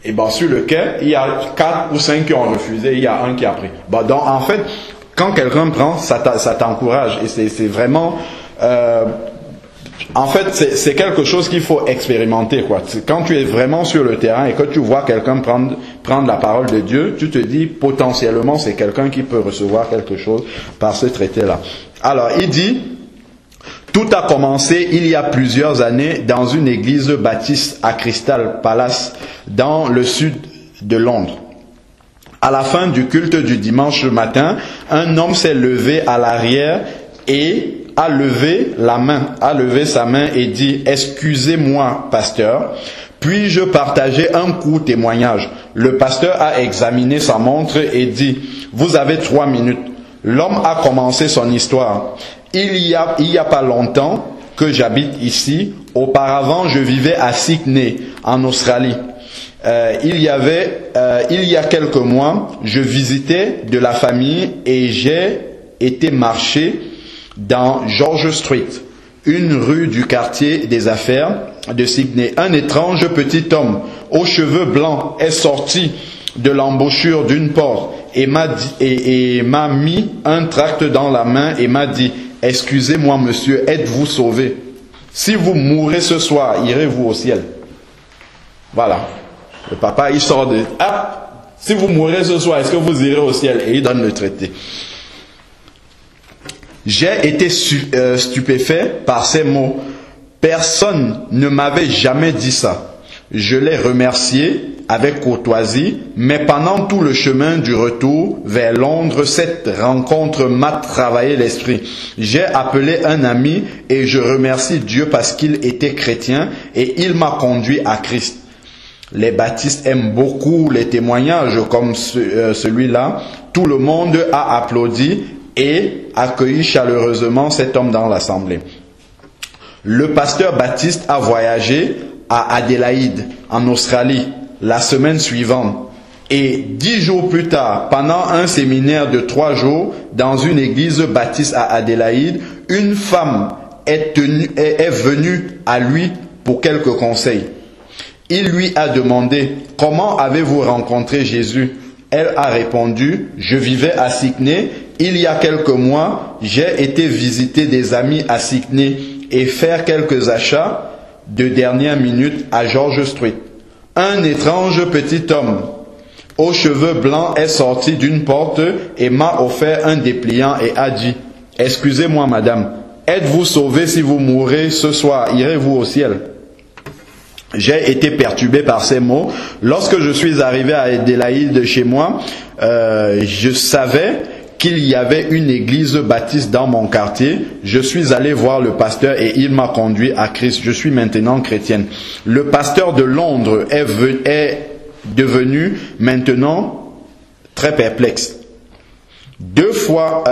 Et bon, sur le quai, il y a 4 ou 5 qui ont refusé, il y a un qui a pris. Bon, donc, en fait, quand quelqu'un prend, ça t'encourage. Et c'est vraiment... en fait, c'est quelque chose qu'il faut expérimenter, quoi. Quand tu es vraiment sur le terrain et que tu vois quelqu'un prendre la parole de Dieu, tu te dis, potentiellement, c'est quelqu'un qui peut recevoir quelque chose par ce traité-là. Alors, il dit... Tout a commencé il y a plusieurs années dans une église baptiste à Crystal Palace, dans le sud de Londres. À la fin du culte du dimanche matin, un homme s'est levé à l'arrière et a levé sa main et dit « Excusez-moi, pasteur, puis-je partager un court témoignage ?» Le pasteur a examiné sa montre et dit « Vous avez 3 minutes. » L'homme a commencé son histoire. Il y a pas longtemps que j'habite ici. Auparavant, je vivais à Sydney, en Australie. Il y a quelques mois, je visitais de la famille et j'ai été marcher dans George Street, une rue du quartier des affaires de Sydney. Un étrange petit homme aux cheveux blancs est sorti de l'embouchure d'une porte et m'a mis un tract dans la main et m'a dit « Excusez-moi monsieur, êtes-vous sauvé? Si vous mourrez ce soir, irez-vous au ciel ?» Voilà. Le papa, il sort de... Ah, si vous mourrez ce soir, est-ce que vous irez au ciel? Et il donne le traité. J'ai été stupéfait par ces mots. Personne ne m'avait jamais dit ça. Je l'ai remercié avec courtoisie, mais pendant tout le chemin du retour vers Londres, cette rencontre m'a travaillé l'esprit. J'ai appelé un ami et je remercie Dieu parce qu'il était chrétien et il m'a conduit à Christ. Les baptistes aiment beaucoup les témoignages comme celui-là. Tout le monde a applaudi et accueilli chaleureusement cet homme dans l'assemblée. Le pasteur baptiste a voyagé à Adélaïde, en Australie, la semaine suivante. Et 10 jours plus tard, pendant un séminaire de 3 jours, dans une église baptiste à Adélaïde, une femme est venue à lui pour quelques conseils. Il lui a demandé « Comment avez-vous rencontré Jésus ?» Elle a répondu « Je vivais à Sydney. Il y a quelques mois, j'ai été visiter des amis à Sydney et faire quelques achats de dernière minute à George Street. Un étrange petit homme aux cheveux blancs est sorti d'une porte et m'a offert un dépliant et a dit « Excusez-moi madame, êtes-vous sauvée si vous mourrez ce soir, irez-vous au ciel ?» J'ai été perturbé par ces mots. Lorsque je suis arrivé à Adélaïde chez moi, je savais qu'il y avait une église baptiste dans mon quartier. Je suis allé voir le pasteur et il m'a conduit à Christ. Je suis maintenant chrétienne. Le pasteur de Londres est devenu maintenant très perplexe. Deux fois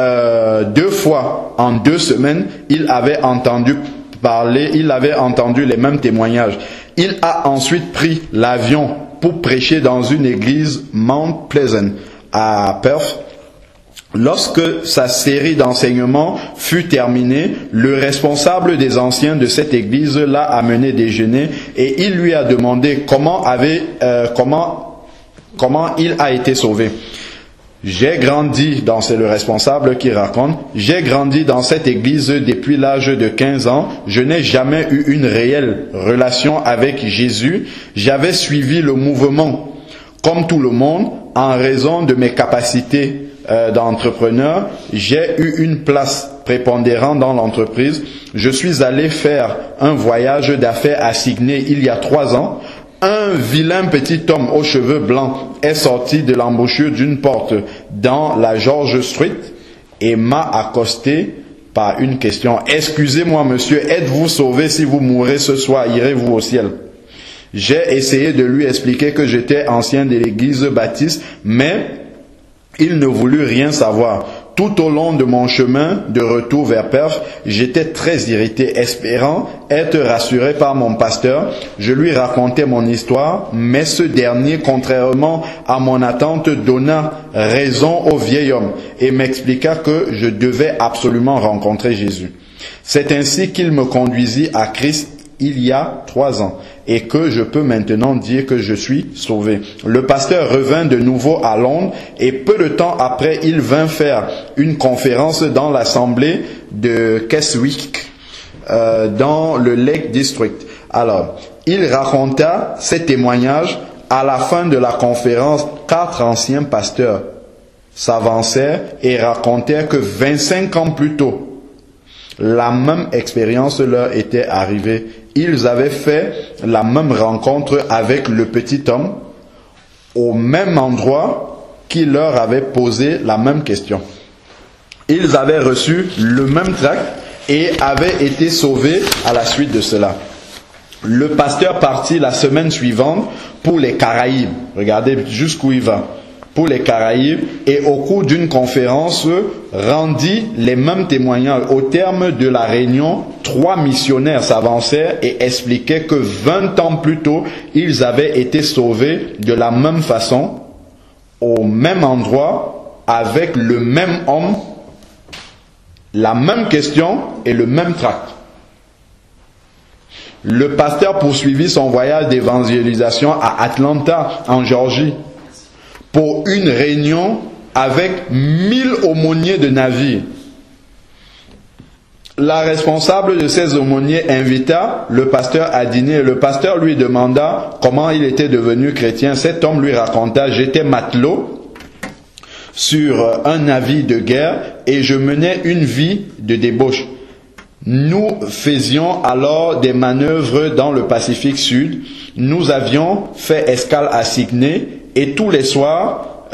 en 2 semaines, il avait entendu les mêmes témoignages. Il a ensuite pris l'avion pour prêcher dans une église Mount Pleasant à Perth. Lorsque sa série d'enseignements fut terminée, le responsable des anciens de cette église l'a amené déjeuner et il lui a demandé comment il a été sauvé. J'ai grandi, c'est le responsable qui raconte, j'ai grandi dans cette église depuis l'âge de 15 ans. Je n'ai jamais eu une réelle relation avec Jésus. J'avais suivi le mouvement comme tout le monde en raison de mes capacités d'entrepreneur. J'ai eu une place prépondérante dans l'entreprise. Je suis allé faire un voyage d'affaires à Sydney il y a 3 ans. Un vilain petit homme aux cheveux blancs est sorti de l'embouchure d'une porte dans la George Street et m'a accosté par une question. « Excusez-moi monsieur, êtes-vous sauvé si vous mourrez ce soir, irez-vous au ciel ?» J'ai essayé de lui expliquer que j'étais ancien de l'église baptiste, mais il ne voulut rien savoir. Tout au long de mon chemin de retour vers Perth, j'étais très irrité, espérant être rassuré par mon pasteur. Je lui racontais mon histoire, mais ce dernier, contrairement à mon attente, donna raison au vieil homme et m'expliqua que je devais absolument rencontrer Jésus. C'est ainsi qu'il me conduisit à Christ il y a 3 ans et que je peux maintenant dire que je suis sauvé. Le pasteur revint de nouveau à Londres et peu de temps après, il vint faire une conférence dans l'assemblée de Keswick, dans le Lake District. Alors, il raconta ses témoignages. À la fin de la conférence, 4 anciens pasteurs s'avancèrent et racontèrent que 25 ans plus tôt, la même expérience leur était arrivée. Ils avaient fait la même rencontre avec le petit homme au même endroit qui leur avaient posé la même question. Ils avaient reçu le même tract et avaient été sauvés à la suite de cela. Le pasteur partit la semaine suivante pour les Caraïbes. Regardez jusqu'où il va. Pour les Caraïbes, et au cours d'une conférence, rendit les mêmes témoignages. Au terme de la réunion, 3 missionnaires s'avancèrent et expliquaient que 20 ans plus tôt, ils avaient été sauvés de la même façon, au même endroit, avec le même homme, la même question et le même tract. Le pasteur poursuivit son voyage d'évangélisation à Atlanta, en Géorgie, pour une réunion avec 1000 aumôniers de navires. La responsable de ces aumôniers invita le pasteur à dîner. Le pasteur lui demanda comment il était devenu chrétien. Cet homme lui raconta: j'étais matelot sur un navire de guerre et je menais une vie de débauche. Nous faisions alors des manœuvres dans le Pacifique Sud. Nous avions fait escale à Sydney et tous les soirs,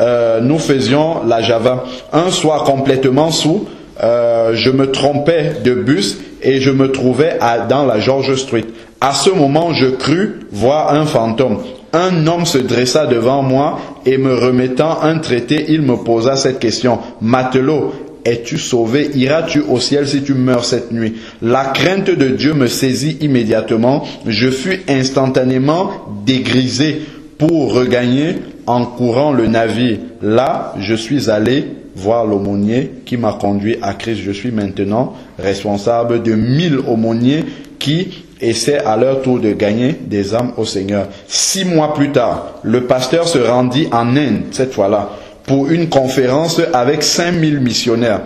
nous faisions la Java. Un soir complètement sous, je me trompais de bus et je me trouvais dans la George Street. À ce moment, je crus voir un fantôme. Un homme se dressa devant moi et me remettant un traité, il me posa cette question: matelot, es-tu sauvé? Iras-tu au ciel si tu meurs cette nuit? La crainte de Dieu me saisit immédiatement. Je fus instantanément dégrisé pour regagner en courant le navire. Là, je suis allé voir l'aumônier qui m'a conduit à Christ. Je suis maintenant responsable de 1000 aumôniers qui essaient à leur tour de gagner des âmes au Seigneur. 6 mois plus tard, le pasteur se rendit en Inde, cette fois-là, pour une conférence avec 5000 missionnaires.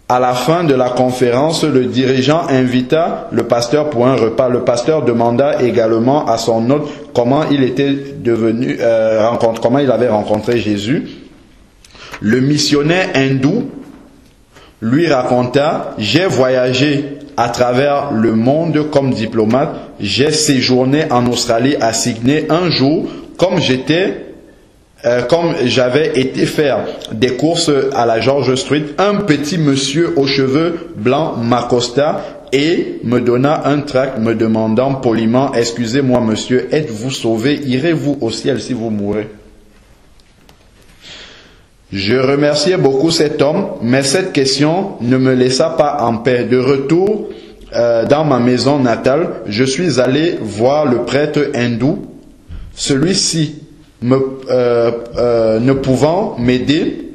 À la fin de la conférence, le dirigeant invita le pasteur pour un repas. Le pasteur demanda également à son hôte comment il était devenu, comment il avait rencontré Jésus. Le missionnaire hindou lui raconta: j'ai voyagé à travers le monde comme diplomate, j'ai séjourné en Australie à Sydney. Un jour, comme j'avais été faire des courses à la George Street, un petit monsieur aux cheveux blancs m'accosta et me donna un tract me demandant poliment: excusez-moi monsieur, êtes-vous sauvé? Irez-vous au ciel si vous mourrez? Je remerciais beaucoup cet homme, mais cette question ne me laissa pas en paix. De retour dans ma maison natale, je suis allé voir le prêtre hindou. Celui-ci, ne pouvant m'aider,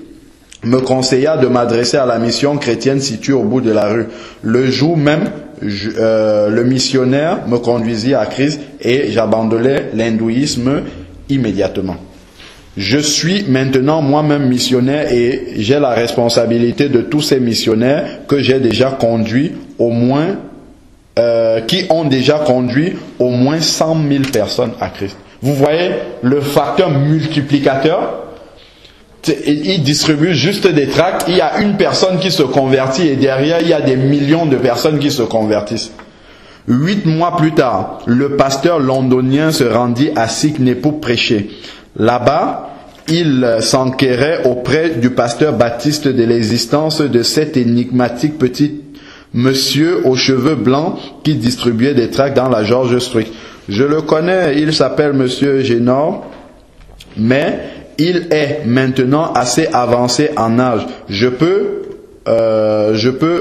me conseilla de m'adresser à la mission chrétienne située au bout de la rue. Le jour même, le missionnaire me conduisit à Christ et j'abandonnai l'hindouisme immédiatement. Je suis maintenant moi-même missionnaire et j'ai la responsabilité de tous ces missionnaires que j'ai déjà conduits qui ont déjà conduit au moins 100 000 personnes à Christ. Vous voyez le facteur multiplicateur? Il distribue juste des tracts, il y a une personne qui se convertit et derrière il y a des millions de personnes qui se convertissent. 8 mois plus tard, le pasteur londonien se rendit à Sydney pour prêcher. Là-bas, il s'enquérait auprès du pasteur baptiste de l'existence de cet énigmatique petit monsieur aux cheveux blancs qui distribuait des tracts dans la George Street. Je le connais, il s'appelle monsieur Génor, mais il est maintenant assez avancé en âge. Je peux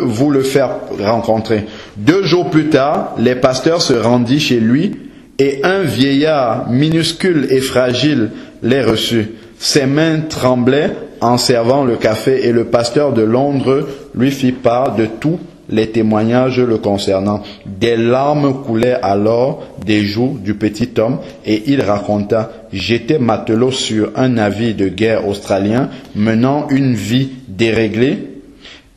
vous le faire rencontrer. 2 jours plus tard, les pasteurs se rendit chez lui et un vieillard minuscule et fragile les reçut. Ses mains tremblaient en servant le café et le pasteur de Londres lui fit part de tous les témoignages le concernant. Des larmes coulaient alors des joues du petit homme et il raconta: j'étais matelot sur un navire de guerre australien menant une vie déréglée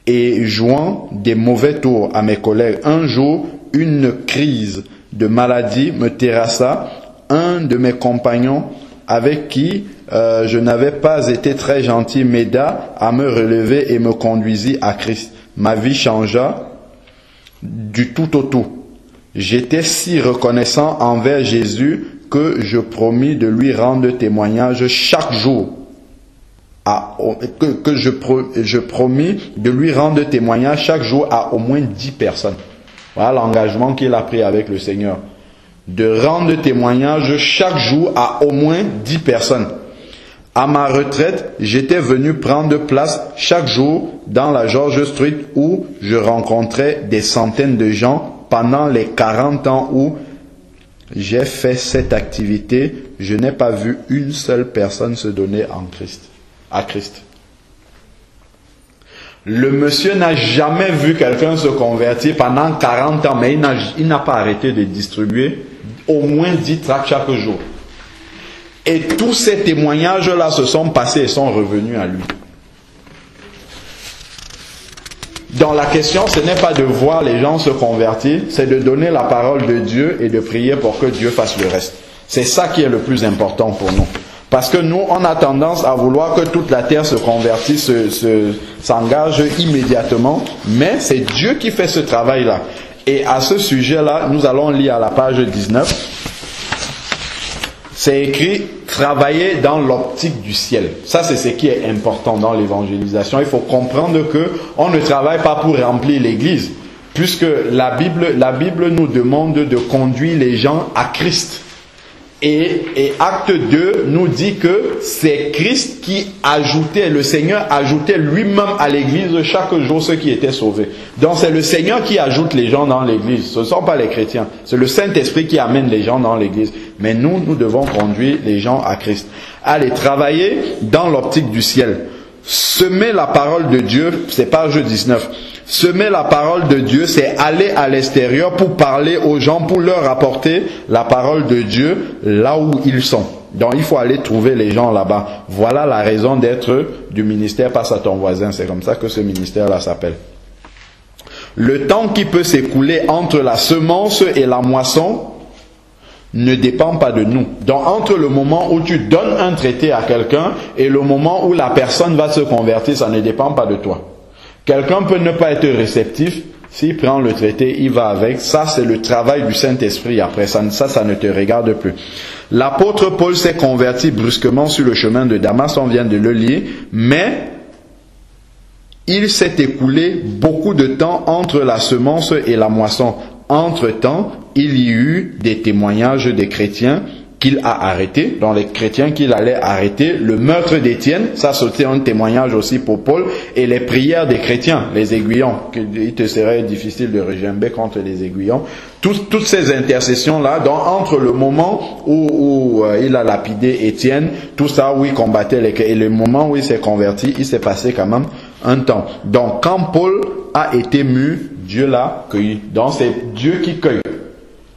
et jouant des mauvais tours à mes collègues. Un jour, une crise de maladie me terrassa. Un de mes compagnons avec qui je n'avais pas été très gentil m'aida à me relever et me conduisit à Christ. Ma vie changea du tout au tout. J'étais si reconnaissant envers Jésus que je promis de lui rendre témoignage chaque jour. que je promis de lui rendre témoignage chaque jour à au moins 10 personnes. Voilà l'engagement qu'il a pris avec le Seigneur. De rendre témoignage chaque jour à au moins 10 personnes. À ma retraite, j'étais venu prendre place chaque jour dans la George Street où je rencontrais des centaines de gens pendant les 40 ans où j'ai fait cette activité. Je n'ai pas vu une seule personne se donner à Christ. Le monsieur n'a jamais vu quelqu'un se convertir pendant 40 ans, mais il n'a pas arrêté de distribuer au moins 10 tracts chaque jour. Et tous ces témoignages-là se sont passés et sont revenus à lui. Donc la question, ce n'est pas de voir les gens se convertir, c'est de donner la parole de Dieu et de prier pour que Dieu fasse le reste. C'est ça qui est le plus important pour nous. Parce que nous, on a tendance à vouloir que toute la terre se convertisse, s'engage immédiatement, mais c'est Dieu qui fait ce travail-là. Et à ce sujet-là, nous allons lire à la page 19. C'est écrit « Travailler dans l'optique du ciel ». Ça, c'est ce qui est important dans l'évangélisation. Il faut comprendre que on ne travaille pas pour remplir l'église, puisque la Bible nous demande de conduire les gens à Christ. Et acte 2 nous dit que c'est Christ qui ajoutait, le Seigneur ajoutait lui-même à l'église chaque jour ceux qui étaient sauvés. Donc c'est le Seigneur qui ajoute les gens dans l'église. Ce ne sont pas les chrétiens. C'est le Saint-Esprit qui amène les gens dans l'église. Mais nous devons conduire les gens à Christ. Allez, travailler dans l'optique du ciel. Semer la parole de Dieu, c'est page 19. Semer la parole de Dieu, c'est aller à l'extérieur pour parler aux gens, pour leur apporter la parole de Dieu là où ils sont. Donc il faut aller trouver les gens là-bas. Voilà la raison d'être du ministère Passe à ton voisin. C'est comme ça que ce ministère-là s'appelle. Le temps qui peut s'écouler entre la semence et la moisson ne dépend pas de nous. Donc entre le moment où tu donnes un traité à quelqu'un et le moment où la personne va se convertir, ça ne dépend pas de toi. Quelqu'un peut ne pas être réceptif, s'il prend le traité, il va avec. Ça, c'est le travail du Saint-Esprit. Après ça ne te regarde plus. L'apôtre Paul s'est converti brusquement sur le chemin de Damas, on vient de le lire, mais il s'est écoulé beaucoup de temps entre la semence et la moisson. Entre-temps, il y eut des témoignages des chrétiens qu'il a arrêtés, dans les chrétiens qu'il allait arrêter, le meurtre d'Étienne, ça c'était un témoignage aussi pour Paul, et les prières des chrétiens, les aiguillons, qu'il te serait difficile de regimber contre les aiguillons. Toutes ces intercessions-là, donc entre le moment où il a lapidé Étienne, tout ça où il combattait et le moment où il s'est converti, il s'est passé quand même un temps. Donc quand Paul a été mûr, Dieu l'a cueilli. Donc c'est Dieu qui cueille.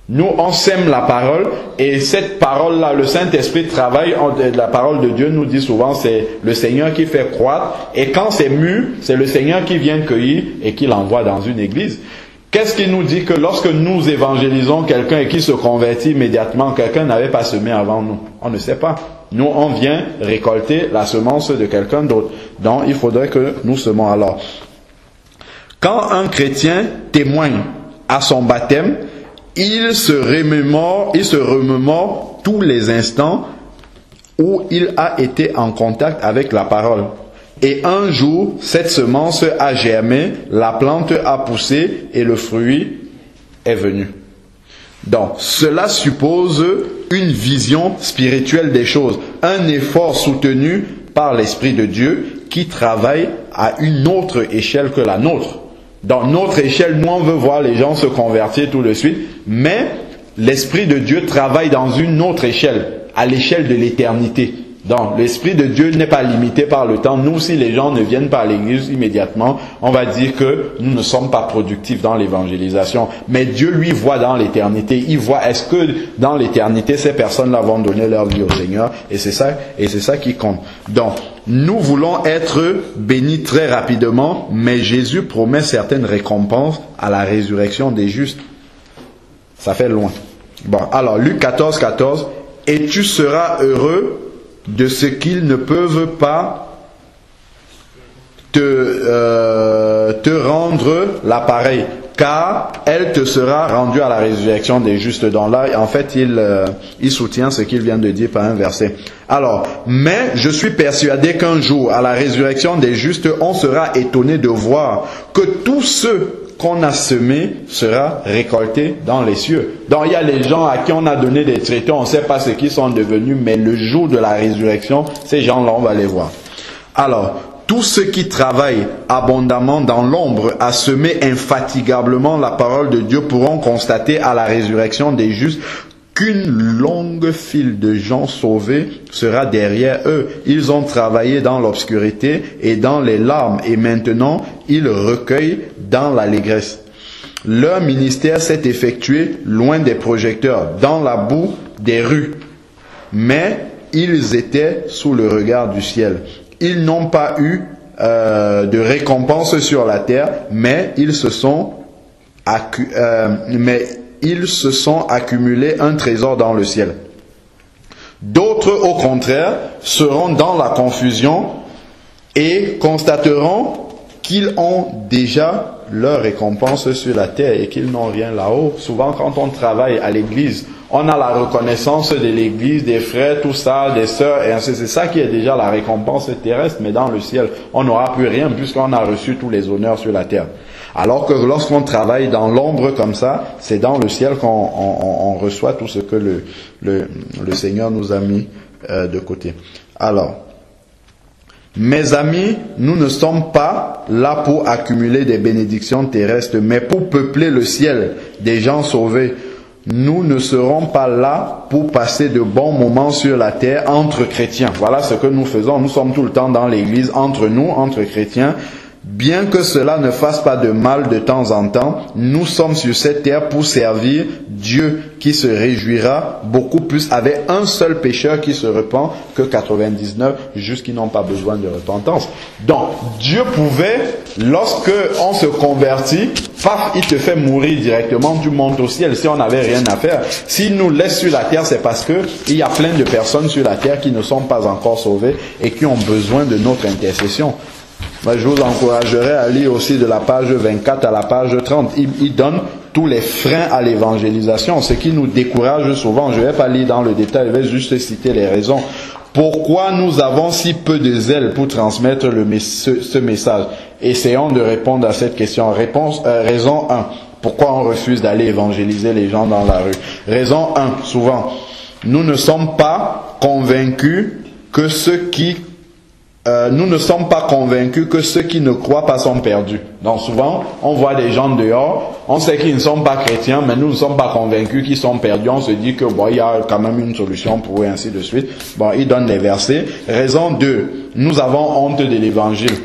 Nous, on sème la parole et cette parole-là, le Saint-Esprit travaille, la parole de Dieu nous dit souvent, c'est le Seigneur qui fait croître et quand c'est mûr, c'est le Seigneur qui vient cueillir et qui l'envoie dans une église. Qu'est-ce qui nous dit que lorsque nous évangélisons quelqu'un et qui se convertit immédiatement, quelqu'un n'avait pas semé avant nous? On ne sait pas. Nous, on vient récolter la semence de quelqu'un d'autre. Donc, il faudrait que nous semons alors. Quand un chrétien témoigne à son baptême, il se remémore tous les instants où il a été en contact avec la parole. Et un jour, cette semence a germé, la plante a poussé et le fruit est venu. Donc, cela suppose une vision spirituelle des choses, un effort soutenu par l'Esprit de Dieu qui travaille à une autre échelle que la nôtre. Dans notre échelle, nous on veut voir les gens se convertir tout de suite, mais l'Esprit de Dieu travaille dans une autre échelle, à l'échelle de l'éternité. Donc l'Esprit de Dieu n'est pas limité par le temps. Nous, si les gens ne viennent pas à l'église immédiatement, on va dire que nous ne sommes pas productifs dans l'évangélisation. Mais Dieu, lui, voit dans l'éternité. Il voit, est-ce que dans l'éternité, ces personnes-là vont donner leur vie au Seigneur? Et c'est ça qui compte. Donc, nous voulons être bénis très rapidement, mais Jésus promet certaines récompenses à la résurrection des justes. Ça fait loin. Bon, alors, Luc 14, 14. Et tu seras heureux de ce qu'ils ne peuvent pas te rendre l'appareil. car elle te sera rendue à la résurrection des justes. Donc là, en fait, il soutient ce qu'il vient de dire par un verset. Alors, mais je suis persuadé qu'un jour, à la résurrection des justes, on sera étonné de voir que tous ceux qu'on a semé sera récolté dans les cieux. Donc il y a les gens à qui on a donné des traités, on ne sait pas ce qu'ils sont devenus, mais le jour de la résurrection, ces gens-là, on va les voir. Alors, tous ceux qui travaillent abondamment dans l'ombre à semer infatigablement la parole de Dieu pourront constater à la résurrection des justes qu'une longue file de gens sauvés sera derrière eux. Ils ont travaillé dans l'obscurité et dans les larmes, et maintenant ils recueillent dans l'allégresse. Leur ministère s'est effectué loin des projecteurs, dans la boue des rues. Mais ils étaient sous le regard du ciel. Ils n'ont pas eu de récompense sur la terre, mais ils se sont accumulés un trésor dans le ciel. D'autres, au contraire, seront dans la confusion et constateront qu'ils ont déjà leur récompense sur la terre et qu'ils n'ont rien là-haut. Souvent, quand on travaille à l'église, on a la reconnaissance de l'église, des frères, tout ça, des sœurs, et ainsi. C'est ça qui est déjà la récompense terrestre, mais dans le ciel, on n'aura plus rien puisqu'on a reçu tous les honneurs sur la terre. Alors que lorsqu'on travaille dans l'ombre comme ça, c'est dans le ciel qu'on reçoit tout ce que le Seigneur nous a mis de côté. Alors, mes amis, nous ne sommes pas là pour accumuler des bénédictions terrestres, mais pour peupler le ciel des gens sauvés. Nous ne serons pas là pour passer de bons moments sur la terre entre chrétiens. Voilà ce que nous faisons. Nous sommes tout le temps dans l'église, entre nous, entre chrétiens. Bien que cela ne fasse pas de mal de temps en temps, nous sommes sur cette terre pour servir Dieu qui se réjouira beaucoup plus avec un seul pécheur qui se repent que 99 justes qui n'ont pas besoin de repentance. Donc, Dieu pouvait, lorsque on se convertit, paf, il te fait mourir directement, tu montes au ciel si on n'avait rien à faire. S'il nous laisse sur la terre, c'est parce que il y a plein de personnes sur la terre qui ne sont pas encore sauvées et qui ont besoin de notre intercession. Moi, je vous encouragerai à lire aussi de la page 24 à la page 30. Il donne tous les freins à l'évangélisation, ce qui nous décourage souvent. Je ne vais pas lire dans le détail, je vais juste citer les raisons. Pourquoi nous avons si peu de zèle pour transmettre ce message? Essayons de répondre à cette question. Raison 1. Pourquoi on refuse d'aller évangéliser les gens dans la rue? Raison 1. Souvent, nous ne sommes pas convaincus que ceux qui ne croient pas sont perdus. Donc souvent, on voit des gens dehors, on sait qu'ils ne sont pas chrétiens, mais nous ne sommes pas convaincus qu'ils sont perdus. On se dit que bon, il y a quand même une solution pour eux, ainsi de suite. Bon, il donne les versets. Raison 2, nous avons honte de l'évangile.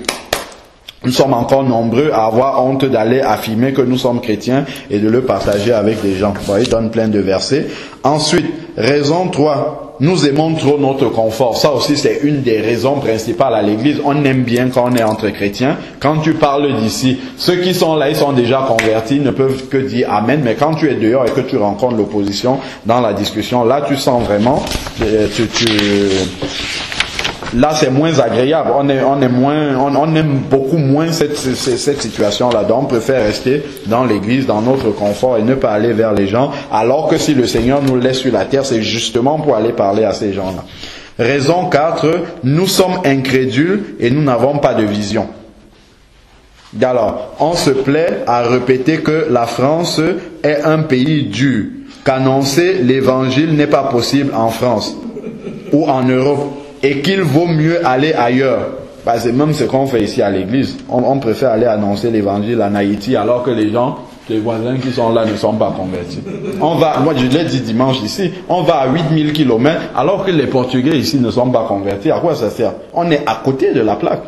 Nous sommes encore nombreux à avoir honte d'aller affirmer que nous sommes chrétiens et de le partager avec des gens. Bon, il donne plein de versets. Ensuite, raison 3, nous aimons trop notre confort. Ça aussi, c'est une des raisons principales à l'église. On aime bien quand on est entre chrétiens. Quand tu parles d'ici, ceux qui sont là, ils sont déjà convertis, ne peuvent que dire Amen. Mais quand tu es dehors et que tu rencontres l'opposition dans la discussion, là, tu sens vraiment, là, c'est moins agréable. On aime beaucoup moins cette situation-là. Donc, on préfère rester dans l'église, dans notre confort et ne pas aller vers les gens. Alors que si le Seigneur nous laisse sur la terre, c'est justement pour aller parler à ces gens-là. Raison 4, nous sommes incrédules et nous n'avons pas de vision. Alors, on se plaît à répéter que la France est un pays dur, qu'annoncer l'évangile n'est pas possible en France ou en Europe. Et qu'il vaut mieux aller ailleurs. C'est même ce qu'on fait ici à l'église. On préfère aller annoncer l'évangile en Haïti alors que les gens, les voisins qui sont là ne sont pas convertis. Moi je l'ai dit dimanche ici, on va à 8000 km alors que les Portugais ici ne sont pas convertis. À quoi ça sert? On est à côté de la plaque.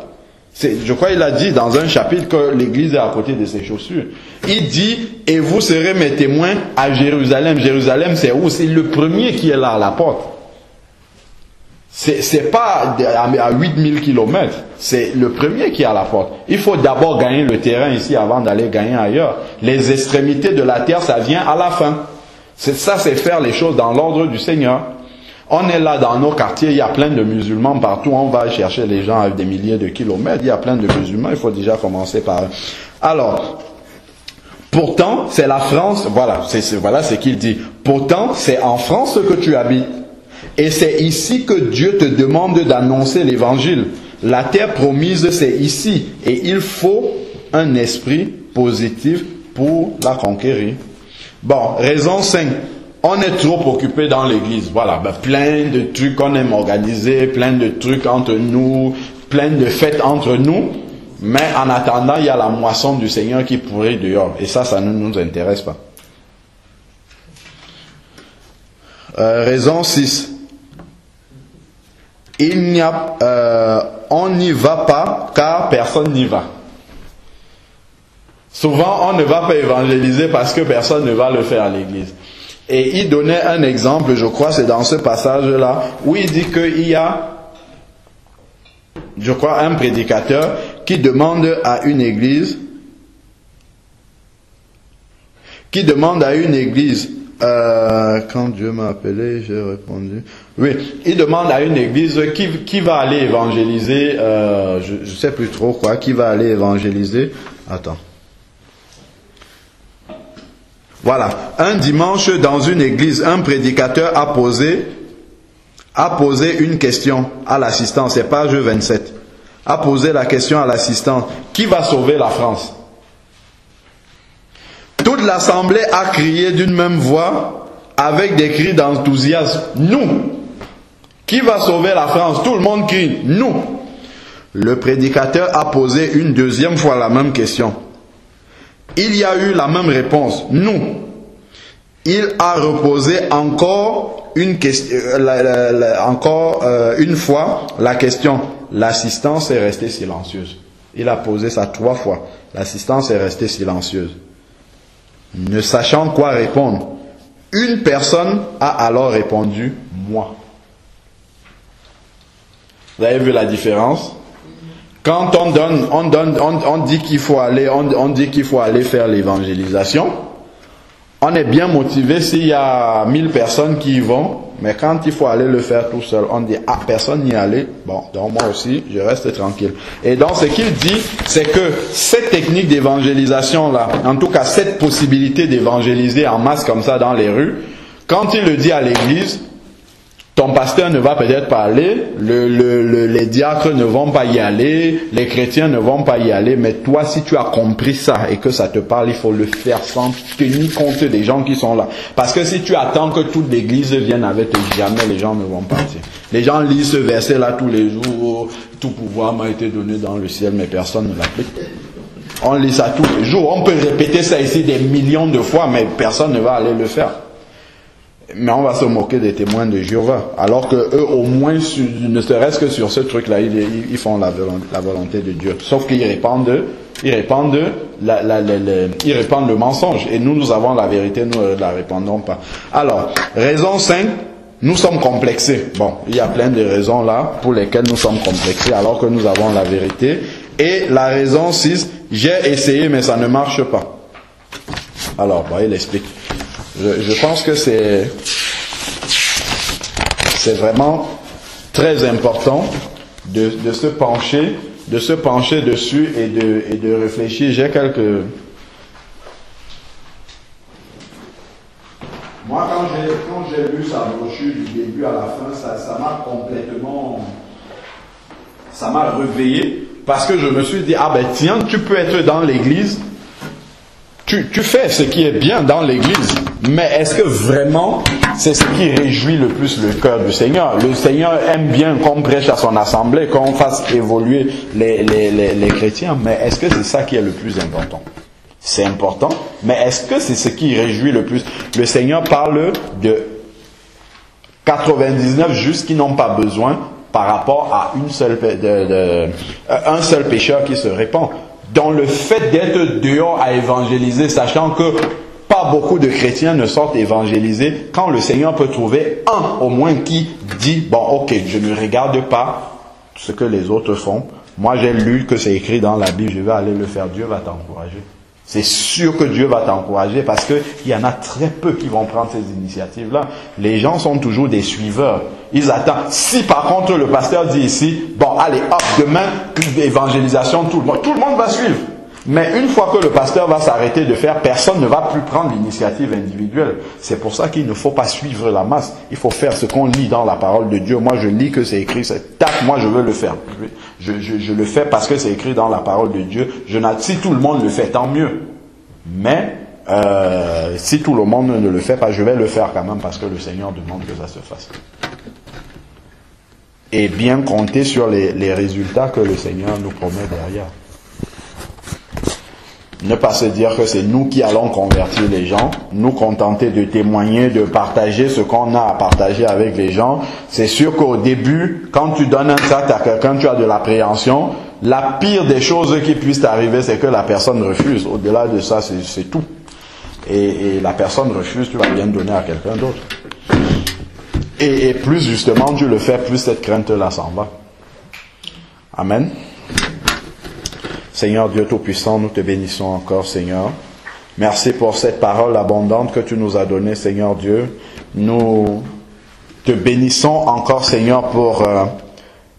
Je crois qu'il a dit dans un chapitre que l'église est à côté de ses chaussures. Il dit, et vous serez mes témoins à Jérusalem. Jérusalem, c'est où? C'est le premier qui est là à la porte. C'est pas à 8000 km, c'est le premier qui est à la porte. Il faut d'abord gagner le terrain ici avant d'aller gagner ailleurs. Les extrémités de la terre, ça vient à la fin. C'est faire les choses dans l'ordre du Seigneur. On est là dans nos quartiers, il y a plein de musulmans partout, on va chercher les gens avec des milliers de kilomètres, il y a plein de musulmans, il faut déjà commencer par eux. Alors, Pourtant, c'est la France, voilà ce qu'il dit. Pourtant, c'est en France que tu habites. Et c'est ici que Dieu te demande d'annoncer l'évangile. La terre promise, c'est ici. Et il faut un esprit positif pour la conquérir. Bon, raison 5. On est trop occupé dans l'église. Voilà, plein de trucs qu'on aime organiser, plein de trucs entre nous, plein de fêtes entre nous. Mais en attendant, il y a la moisson du Seigneur qui pourrit dehors. Et ça ne nous intéresse pas. Raison 6. On n'y va pas car personne n'y va. Souvent, on ne va pas évangéliser parce que personne ne va le faire à l'église. Et il donnait un exemple, je crois, c'est dans ce passage-là, où il dit qu'il y a, je crois, un prédicateur qui demande à une église, quand Dieu m'a appelé, j'ai répondu. Oui, il demande à une église qui va aller évangéliser, je sais plus trop quoi, qui va aller évangéliser. Attends. Voilà, un dimanche dans une église, un prédicateur a posé une question à l'assistant, c'est page 27. A posé la question à l'assistant, qui va sauver la France? Toute l'assemblée a crié d'une même voix, avec des cris d'enthousiasme, nous! Qui va sauver la France? Tout le monde crie, nous! Le prédicateur a posé une deuxième fois la même question. Il y a eu la même réponse, nous. Il a reposé encore une fois la question. L'assistance est restée silencieuse. Il a posé ça 3 fois. L'assistance est restée silencieuse. Ne sachant quoi répondre, une personne a alors répondu, moi. Vous avez vu la différence? Quand on dit qu'il faut aller, on dit qu'il faut aller faire l'évangélisation. On est bien motivé s'il y a 1000 personnes qui y vont, mais quand il faut aller le faire tout seul, on dit personne n'y allait. Bon, donc moi aussi, je reste tranquille. Et donc ce qu'il dit, c'est que cette technique d'évangélisation là, en tout cas cette possibilité d'évangéliser en masse comme ça dans les rues, quand il le dit à l'église, ton pasteur ne va peut-être pas aller, les diacres ne vont pas y aller, les chrétiens ne vont pas y aller, mais toi, si tu as compris ça et que ça te parle, il faut le faire sans tenir compte des gens qui sont là. Parce que si tu attends que toute l'église vienne avec toi, jamais les gens ne vont partir. Les gens lisent ce verset-là tous les jours, tout pouvoir m'a été donné dans le ciel, mais personne ne l'applique. On lit ça tous les jours, on peut répéter ça ici des millions de fois, mais personne ne va aller le faire. Mais on va se moquer des témoins de Jéhovah. Alors que eux, au moins, ne serait-ce que sur ce truc-là, ils font la volonté de Dieu. Sauf qu'ils répandent le mensonge. Et nous avons la vérité, nous ne la répandons pas. Alors, raison 5, nous sommes complexés. Bon, il y a plein de raisons là pour lesquelles nous sommes complexés alors que nous avons la vérité. Et la raison 6, j'ai essayé mais ça ne marche pas. Alors, il explique. Je pense que c'est vraiment très important de se pencher dessus et de réfléchir. J'ai quelques... Moi, quand j'ai lu sa brochure du début à la fin, ça m'a complètement... Ça m'a réveillé parce que je me suis dit, tiens, tu peux être dans l'église, tu fais ce qui est bien dans l'église, mais est-ce que vraiment c'est ce qui réjouit le plus le cœur du Seigneur? Le Seigneur aime bien qu'on prêche à son assemblée, qu'on fasse évoluer les chrétiens, mais est-ce que c'est ça qui est le plus important? C'est important, mais est-ce que c'est ce qui réjouit le plus? Le Seigneur parle de 99 justes qui n'ont pas besoin par rapport à un seul pécheur qui se répand. Dans le fait d'être dehors à évangéliser, sachant que pas beaucoup de chrétiens ne sortent évangéliser, quand le Seigneur peut trouver un au moins qui dit, ok, je ne regarde pas ce que les autres font, moi j'ai lu que c'est écrit dans la Bible, je vais aller le faire, Dieu va t'encourager. C'est sûr que Dieu va t'encourager parce qu'il y en a très peu qui vont prendre ces initiatives-là. Les gens sont toujours des suiveurs. Ils attendent. Si par contre le pasteur dit ici, allez, hop, demain, évangélisation, tout le monde va suivre. Mais une fois que le pasteur va s'arrêter de faire, personne ne va plus prendre l'initiative individuelle. C'est pour ça qu'il ne faut pas suivre la masse. Il faut faire ce qu'on lit dans la parole de Dieu. Moi, je lis que c'est écrit, c'est tac, moi je veux le faire. Je le fais parce que c'est écrit dans la parole de Dieu. Si tout le monde le fait, tant mieux. Mais si tout le monde ne le fait pas, je vais le faire quand même parce que le Seigneur demande que ça se fasse. Et bien compter sur les résultats que le Seigneur nous promet derrière. Ne pas se dire que c'est nous qui allons convertir les gens, nous contenter de témoigner, de partager ce qu'on a à partager avec les gens. C'est sûr qu'au début, quand tu donnes un tract à quelqu'un, tu as de l'appréhension. La pire des choses qui puissent t'arriver, c'est que la personne refuse. Au-delà de ça, c'est tout. Et la personne refuse, tu vas bien donner à quelqu'un d'autre. Et plus justement tu le fais, plus cette crainte-là s'en va. Amen. Seigneur Dieu Tout-Puissant, nous te bénissons encore, Seigneur. Merci pour cette parole abondante que tu nous as donnée, Seigneur Dieu. Nous te bénissons encore, Seigneur, pour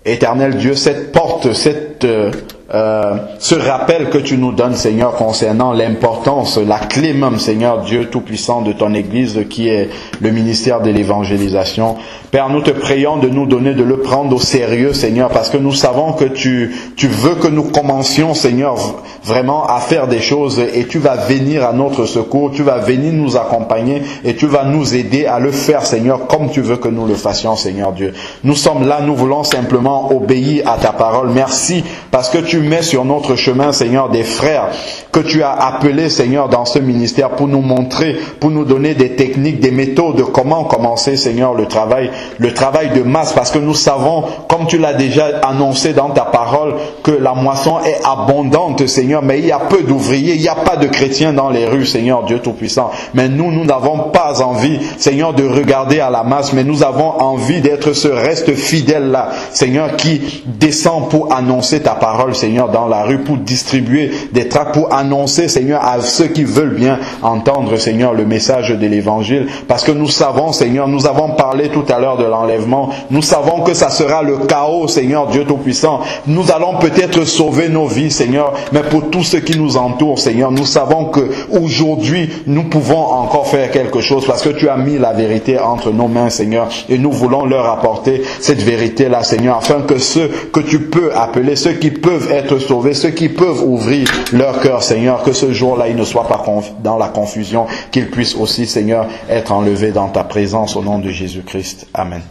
éternel Dieu, cette porte, ce rappel que tu nous donnes, Seigneur, concernant l'importance, la clé même, Seigneur Dieu Tout-Puissant, de ton Église, qui est le ministère de l'évangélisation. Père, nous te prions de nous donner, de le prendre au sérieux, Seigneur, parce que nous savons que tu veux que nous commencions, Seigneur, vraiment à faire des choses, et tu vas venir à notre secours, tu vas venir nous accompagner, et tu vas nous aider à le faire, Seigneur, comme tu veux que nous le fassions, Seigneur Dieu. Nous sommes là, nous voulons simplement obéir à ta parole. Merci, parce que tu mets sur notre chemin, Seigneur, des frères que tu as appelés, Seigneur, dans ce ministère pour nous montrer, pour nous donner des techniques, des méthodes de comment commencer, Seigneur, le travail de masse, parce que nous savons, comme tu l'as déjà annoncé dans ta parole, que la moisson est abondante, Seigneur, mais il y a peu d'ouvriers, il n'y a pas de chrétiens dans les rues, Seigneur Dieu Tout-Puissant. Mais nous n'avons pas envie, Seigneur, de regarder à la masse, mais nous avons envie d'être ce reste fidèle-là, Seigneur, qui descend pour annoncer ta parole, Seigneur, dans la rue, pour distribuer des tracts, pour annoncer, Seigneur, à ceux qui veulent bien entendre, Seigneur, le message de l'évangile. Parce que nous savons, Seigneur, nous avons parlé tout à l'heure de l'enlèvement. Nous savons que ça sera le chaos, Seigneur Dieu Tout-Puissant. Nous allons peut-être sauver nos vies, Seigneur, mais pour tous ceux qui nous entourent, Seigneur, nous savons que aujourd'hui nous pouvons encore faire quelque chose parce que tu as mis la vérité entre nos mains, Seigneur, et nous voulons leur apporter cette vérité-là, Seigneur, afin que ceux que tu peux appeler, ceux qui peuvent être sauvés, ceux qui peuvent ouvrir leur cœur, Seigneur, que ce jour-là, ils ne soient pas dans la confusion, qu'ils puissent aussi, Seigneur, être enlevés dans ta présence au nom de Jésus-Christ. Amen.